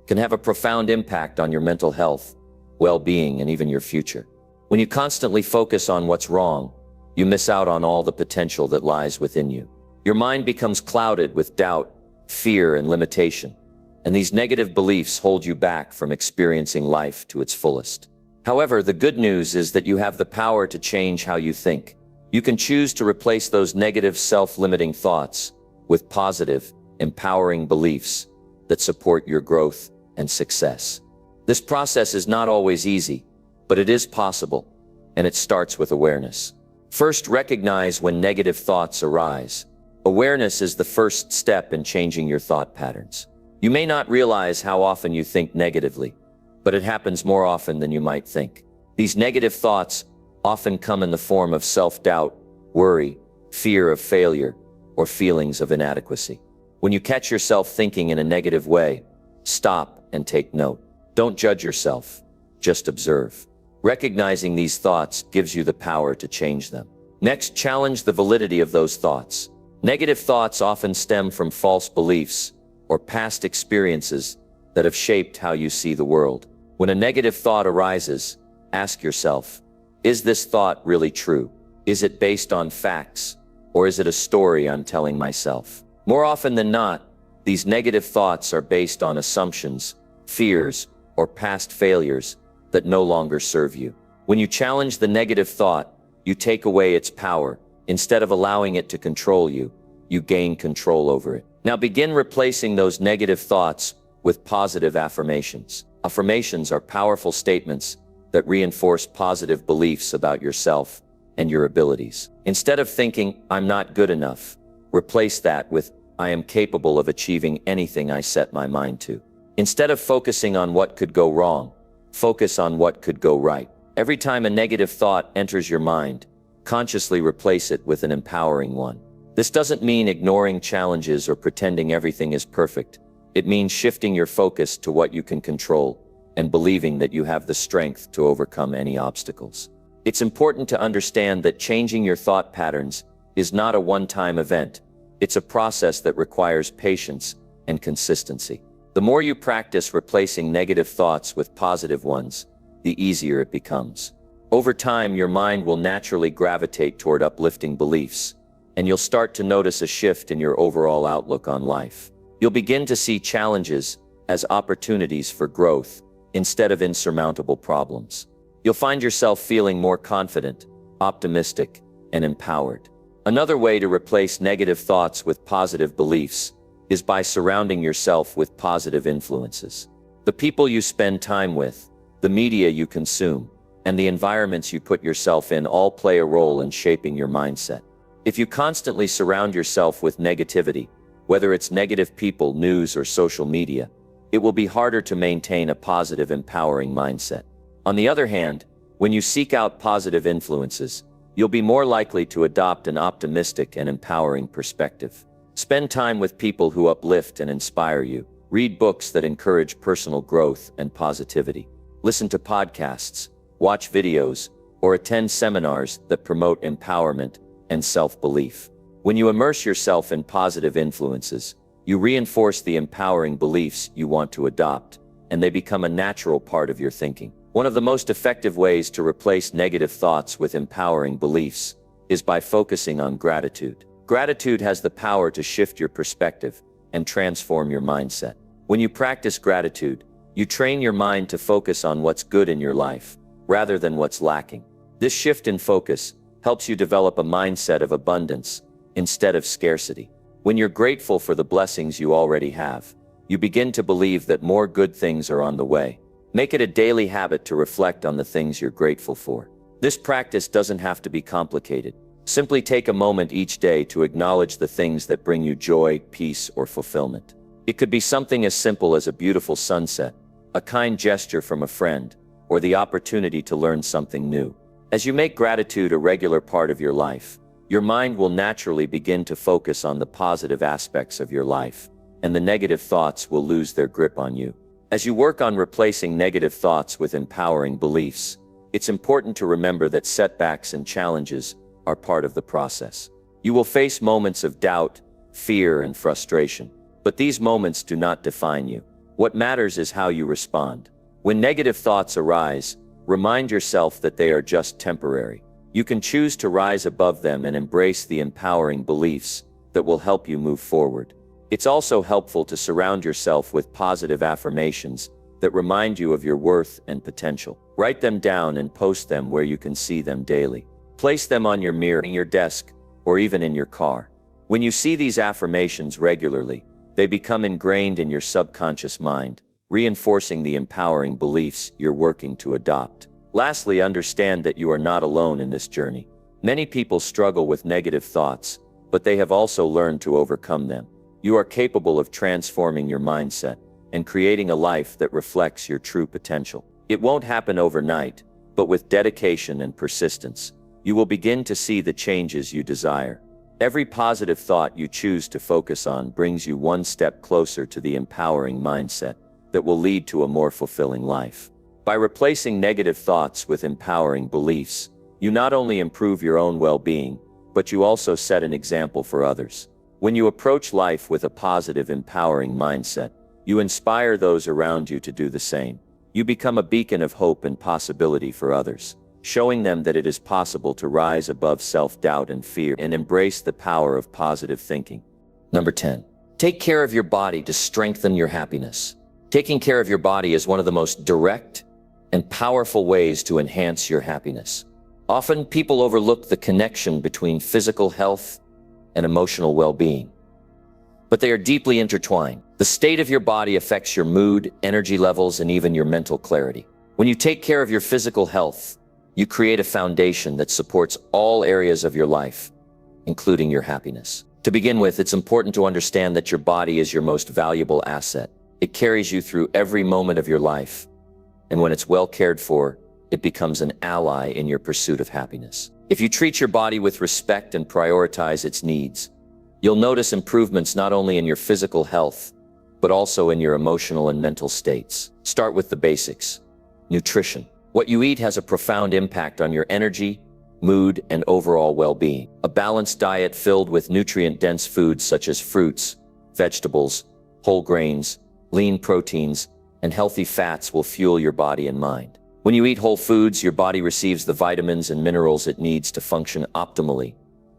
can have a profound impact on your mental health, well-being, and even your future. When you constantly focus on what's wrong, you miss out on all the potential that lies within you. Your mind becomes clouded with doubt, fear, and limitation, and these negative beliefs hold you back from experiencing life to its fullest. However, the good news is that you have the power to change how you think. You can choose to replace those negative, self-limiting thoughts with positive, empowering beliefs that support your growth and success. This process is not always easy, but it is possible, and it starts with awareness. First, recognize when negative thoughts arise. Awareness is the first step in changing your thought patterns. You may not realize how often you think negatively, but it happens more often than you might think. These negative thoughts often come in the form of self-doubt, worry, fear of failure, or feelings of inadequacy. When you catch yourself thinking in a negative way, stop and take note. Don't judge yourself, just observe. Recognizing these thoughts gives you the power to change them. Next, challenge the validity of those thoughts. Negative thoughts often stem from false beliefs or past experiences that have shaped how you see the world. When a negative thought arises, ask yourself, is this thought really true? Is it based on facts, or is it a story I'm telling myself? More often than not, these negative thoughts are based on assumptions, fears, or past failures that no longer serve you. When you challenge the negative thought, you take away its power. Instead of allowing it to control you, you gain control over it. Now begin replacing those negative thoughts with positive affirmations. Affirmations are powerful statements that reinforce positive beliefs about yourself and your abilities. Instead of thinking, I'm not good enough, replace that with, I am capable of achieving anything I set my mind to. Instead of focusing on what could go wrong, focus on what could go right. Every time a negative thought enters your mind, consciously replace it with an empowering one. This doesn't mean ignoring challenges or pretending everything is perfect. It means shifting your focus to what you can control and believing that you have the strength to overcome any obstacles. It's important to understand that changing your thought patterns is not a one-time event. It's a process that requires patience and consistency. The more you practice replacing negative thoughts with positive ones, the easier it becomes. Over time, your mind will naturally gravitate toward uplifting beliefs, and you'll start to notice a shift in your overall outlook on life. You'll begin to see challenges as opportunities for growth instead of insurmountable problems. You'll find yourself feeling more confident, optimistic, and empowered. Another way to replace negative thoughts with positive beliefs is by surrounding yourself with positive influences. The people you spend time with, the media you consume, and the environments you put yourself in all play a role in shaping your mindset. If you constantly surround yourself with negativity, whether it's negative people, news, or social media, it will be harder to maintain a positive, empowering mindset. On the other hand, when you seek out positive influences, you'll be more likely to adopt an optimistic and empowering perspective. Spend time with people who uplift and inspire you. Read books that encourage personal growth and positivity. Listen to podcasts, watch videos, or attend seminars that promote empowerment and self-belief. When you immerse yourself in positive influences, you reinforce the empowering beliefs you want to adopt, and they become a natural part of your thinking. One of the most effective ways to replace negative thoughts with empowering beliefs is by focusing on gratitude. Gratitude has the power to shift your perspective and transform your mindset. When you practice gratitude, you train your mind to focus on what's good in your life, rather than what's lacking. This shift in focus helps you develop a mindset of abundance instead of scarcity. When you're grateful for the blessings you already have, you begin to believe that more good things are on the way. Make it a daily habit to reflect on the things you're grateful for. This practice doesn't have to be complicated. Simply take a moment each day to acknowledge the things that bring you joy, peace, or fulfillment. It could be something as simple as a beautiful sunset, a kind gesture from a friend, or the opportunity to learn something new. As you make gratitude a regular part of your life, your mind will naturally begin to focus on the positive aspects of your life, and the negative thoughts will lose their grip on you. As you work on replacing negative thoughts with empowering beliefs, it's important to remember that setbacks and challenges are part of the process. You will face moments of doubt, fear, and frustration, but these moments do not define you. What matters is how you respond. When negative thoughts arise, remind yourself that they are just temporary. You can choose to rise above them and embrace the empowering beliefs that will help you move forward. It's also helpful to surround yourself with positive affirmations that remind you of your worth and potential. Write them down and post them where you can see them daily. Place them on your mirror, in your desk, or even in your car. When you see these affirmations regularly, they become ingrained in your subconscious mind, reinforcing the empowering beliefs you're working to adopt. Lastly, understand that you are not alone in this journey. Many people struggle with negative thoughts, but they have also learned to overcome them. You are capable of transforming your mindset and creating a life that reflects your true potential. It won't happen overnight, but with dedication and persistence, you will begin to see the changes you desire. Every positive thought you choose to focus on brings you one step closer to the empowering mindset that will lead to a more fulfilling life. By replacing negative thoughts with empowering beliefs, you not only improve your own well-being, but you also set an example for others. When you approach life with a positive, empowering mindset, you inspire those around you to do the same. You become a beacon of hope and possibility for others, showing them that it is possible to rise above self-doubt and fear and embrace the power of positive thinking. Number 10. Take care of your body to strengthen your happiness. Taking care of your body is one of the most direct and powerful ways to enhance your happiness. Often, people overlook the connection between physical health and emotional well-being, but they are deeply intertwined. The state of your body affects your mood, energy levels, and even your mental clarity. When you take care of your physical health, you create a foundation that supports all areas of your life, including your happiness. To begin with, it's important to understand that your body is your most valuable asset. It carries you through every moment of your life, and when it's well cared for, it becomes an ally in your pursuit of happiness. If you treat your body with respect and prioritize its needs, you'll notice improvements not only in your physical health, but also in your emotional and mental states. Start with the basics. Nutrition. What you eat has a profound impact on your energy, mood, and overall well-being. A balanced diet filled with nutrient-dense foods such as fruits, vegetables, whole grains, lean proteins, and healthy fats will fuel your body and mind. When you eat whole foods, your body receives the vitamins and minerals it needs to function optimally,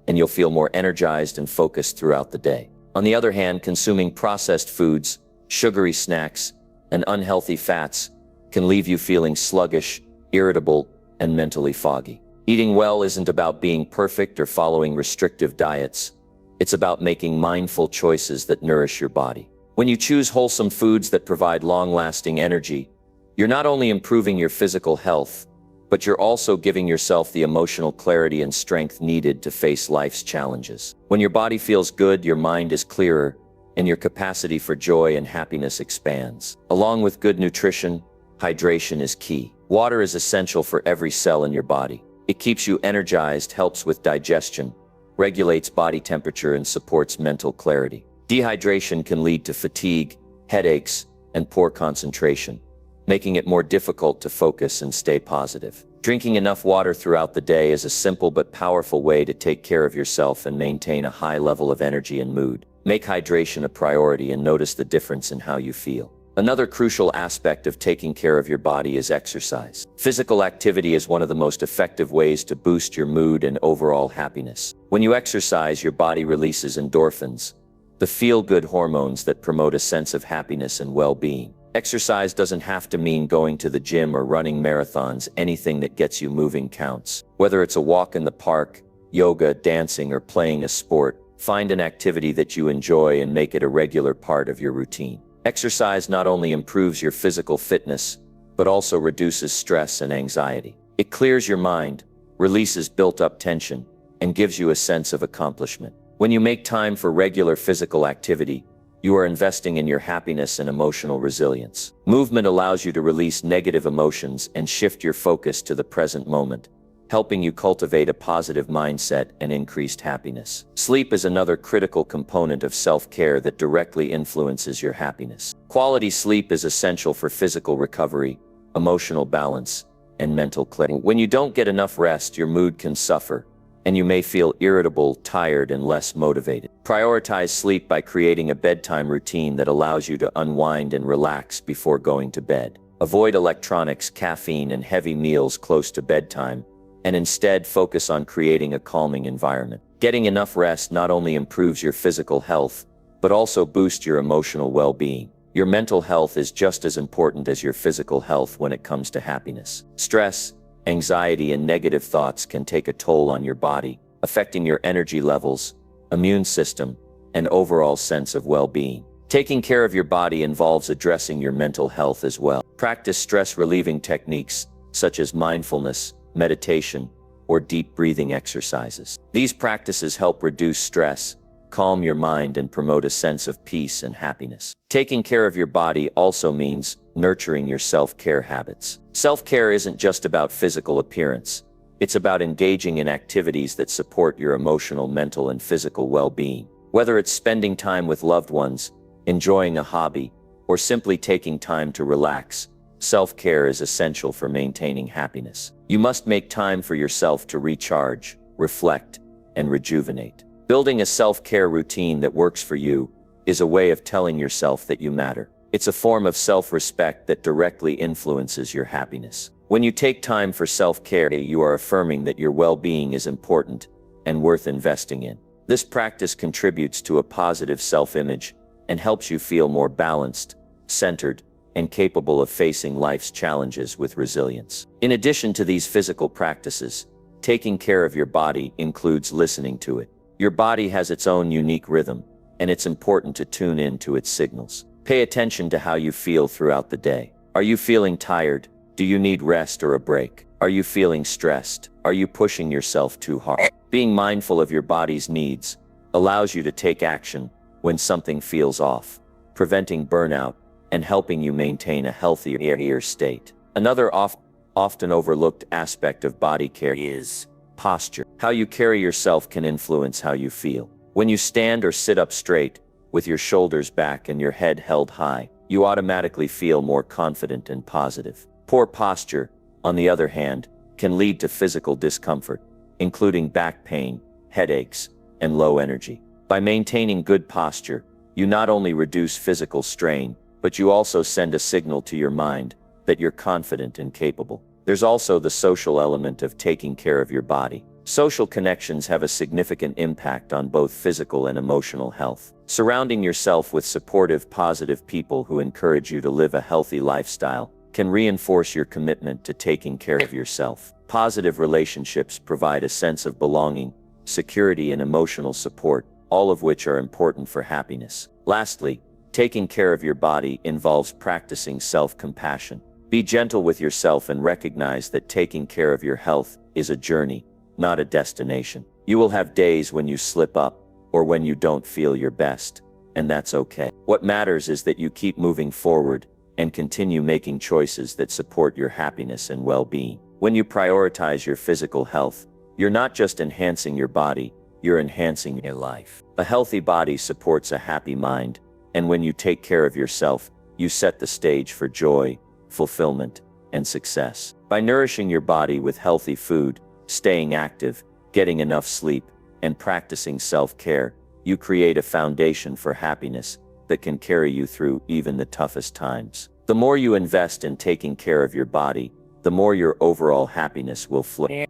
and you'll feel more energized and focused throughout the day. On the other hand, consuming processed foods, sugary snacks, and unhealthy fats can leave you feeling sluggish, irritable, and mentally foggy. Eating well isn't about being perfect or following restrictive diets. It's about making mindful choices that nourish your body. When you choose wholesome foods that provide long-lasting energy, you're not only improving your physical health, but you're also giving yourself the emotional clarity and strength needed to face life's challenges. When your body feels good, your mind is clearer, and your capacity for joy and happiness expands. Along with good nutrition, hydration is key. Water is essential for every cell in your body. It keeps you energized, helps with digestion, regulates body temperature, and supports mental clarity. Dehydration can lead to fatigue, headaches, and poor concentration, making it more difficult to focus and stay positive. Drinking enough water throughout the day is a simple but powerful way to take care of yourself and maintain a high level of energy and mood. Make hydration a priority and notice the difference in how you feel. Another crucial aspect of taking care of your body is exercise. Physical activity is one of the most effective ways to boost your mood and overall happiness. When you exercise, your body releases endorphins, the feel-good hormones that promote a sense of happiness and well-being. Exercise doesn't have to mean going to the gym or running marathons. Anything that gets you moving counts. Whether it's a walk in the park, yoga, dancing, or playing a sport, find an activity that you enjoy and make it a regular part of your routine. Exercise not only improves your physical fitness, but also reduces stress and anxiety. It clears your mind, releases built-up tension, and gives you a sense of accomplishment. When you make time for regular physical activity, you are investing in your happiness and emotional resilience. Movement allows you to release negative emotions and shift your focus to the present moment, helping you cultivate a positive mindset and increased happiness. Sleep is another critical component of self-care that directly influences your happiness. Quality sleep is essential for physical recovery, emotional balance, and mental clarity. When you don't get enough rest, your mood can suffer, and you may feel irritable, tired, and less motivated. Prioritize sleep by creating a bedtime routine that allows you to unwind and relax before going to bed. Avoid electronics, caffeine, and heavy meals close to bedtime, and instead focus on creating a calming environment. Getting enough rest not only improves your physical health, but also boosts your emotional well-being. Your mental health is just as important as your physical health when it comes to happiness. Stress, anxiety, and negative thoughts can take a toll on your body, affecting your energy levels, immune system, and overall sense of well-being. Taking care of your body involves addressing your mental health as well. Practice stress-relieving techniques such as mindfulness, meditation, or deep breathing exercises. These practices help reduce stress, calm your mind, and promote a sense of peace and happiness. Taking care of your body also means nurturing your self-care habits. Self-care isn't just about physical appearance. It's about engaging in activities that support your emotional, mental, and physical well-being. Whether it's spending time with loved ones, enjoying a hobby, or simply taking time to relax, self-care is essential for maintaining happiness. You must make time for yourself to recharge, reflect, and rejuvenate. Building a self-care routine that works for you is a way of telling yourself that you matter. It's a form of self-respect that directly influences your happiness. When you take time for self-care, you are affirming that your well-being is important and worth investing in. This practice contributes to a positive self-image and helps you feel more balanced, centered, and capable of facing life's challenges with resilience. In addition to these physical practices, taking care of your body includes listening to it. Your body has its own unique rhythm, and it's important to tune in to its signals. Pay attention to how you feel throughout the day. Are you feeling tired? Do you need rest or a break? Are you feeling stressed? Are you pushing yourself too hard? Being mindful of your body's needs allows you to take action when something feels off, preventing burnout and helping you maintain a healthier state. Another often overlooked aspect of body care is posture. How you carry yourself can influence how you feel. When you stand or sit up straight, with your shoulders back and your head held high, you automatically feel more confident and positive. Poor posture, on the other hand, can lead to physical discomfort, including back pain, headaches, and low energy. By maintaining good posture, you not only reduce physical strain, but you also send a signal to your mind that you're confident and capable. There's also the social element of taking care of your body. Social connections have a significant impact on both physical and emotional health. Surrounding yourself with supportive, positive people who encourage you to live a healthy lifestyle can reinforce your commitment to taking care of yourself. Positive relationships provide a sense of belonging, security, and emotional support, all of which are important for happiness. Lastly, taking care of your body involves practicing self-compassion. Be gentle with yourself and recognize that taking care of your health is a journey, not a destination. You will have days when you slip up or when you don't feel your best, and that's okay. What matters is that you keep moving forward and continue making choices that support your happiness and well-being. When you prioritize your physical health, you're not just enhancing your body, you're enhancing your life. A healthy body supports a happy mind, and when you take care of yourself, you set the stage for joy, fulfillment, and success. By nourishing your body with healthy food, staying active, getting enough sleep, and practicing self-care, you create a foundation for happiness that can carry you through even the toughest times. The more you invest in taking care of your body, the more your overall happiness will flourish.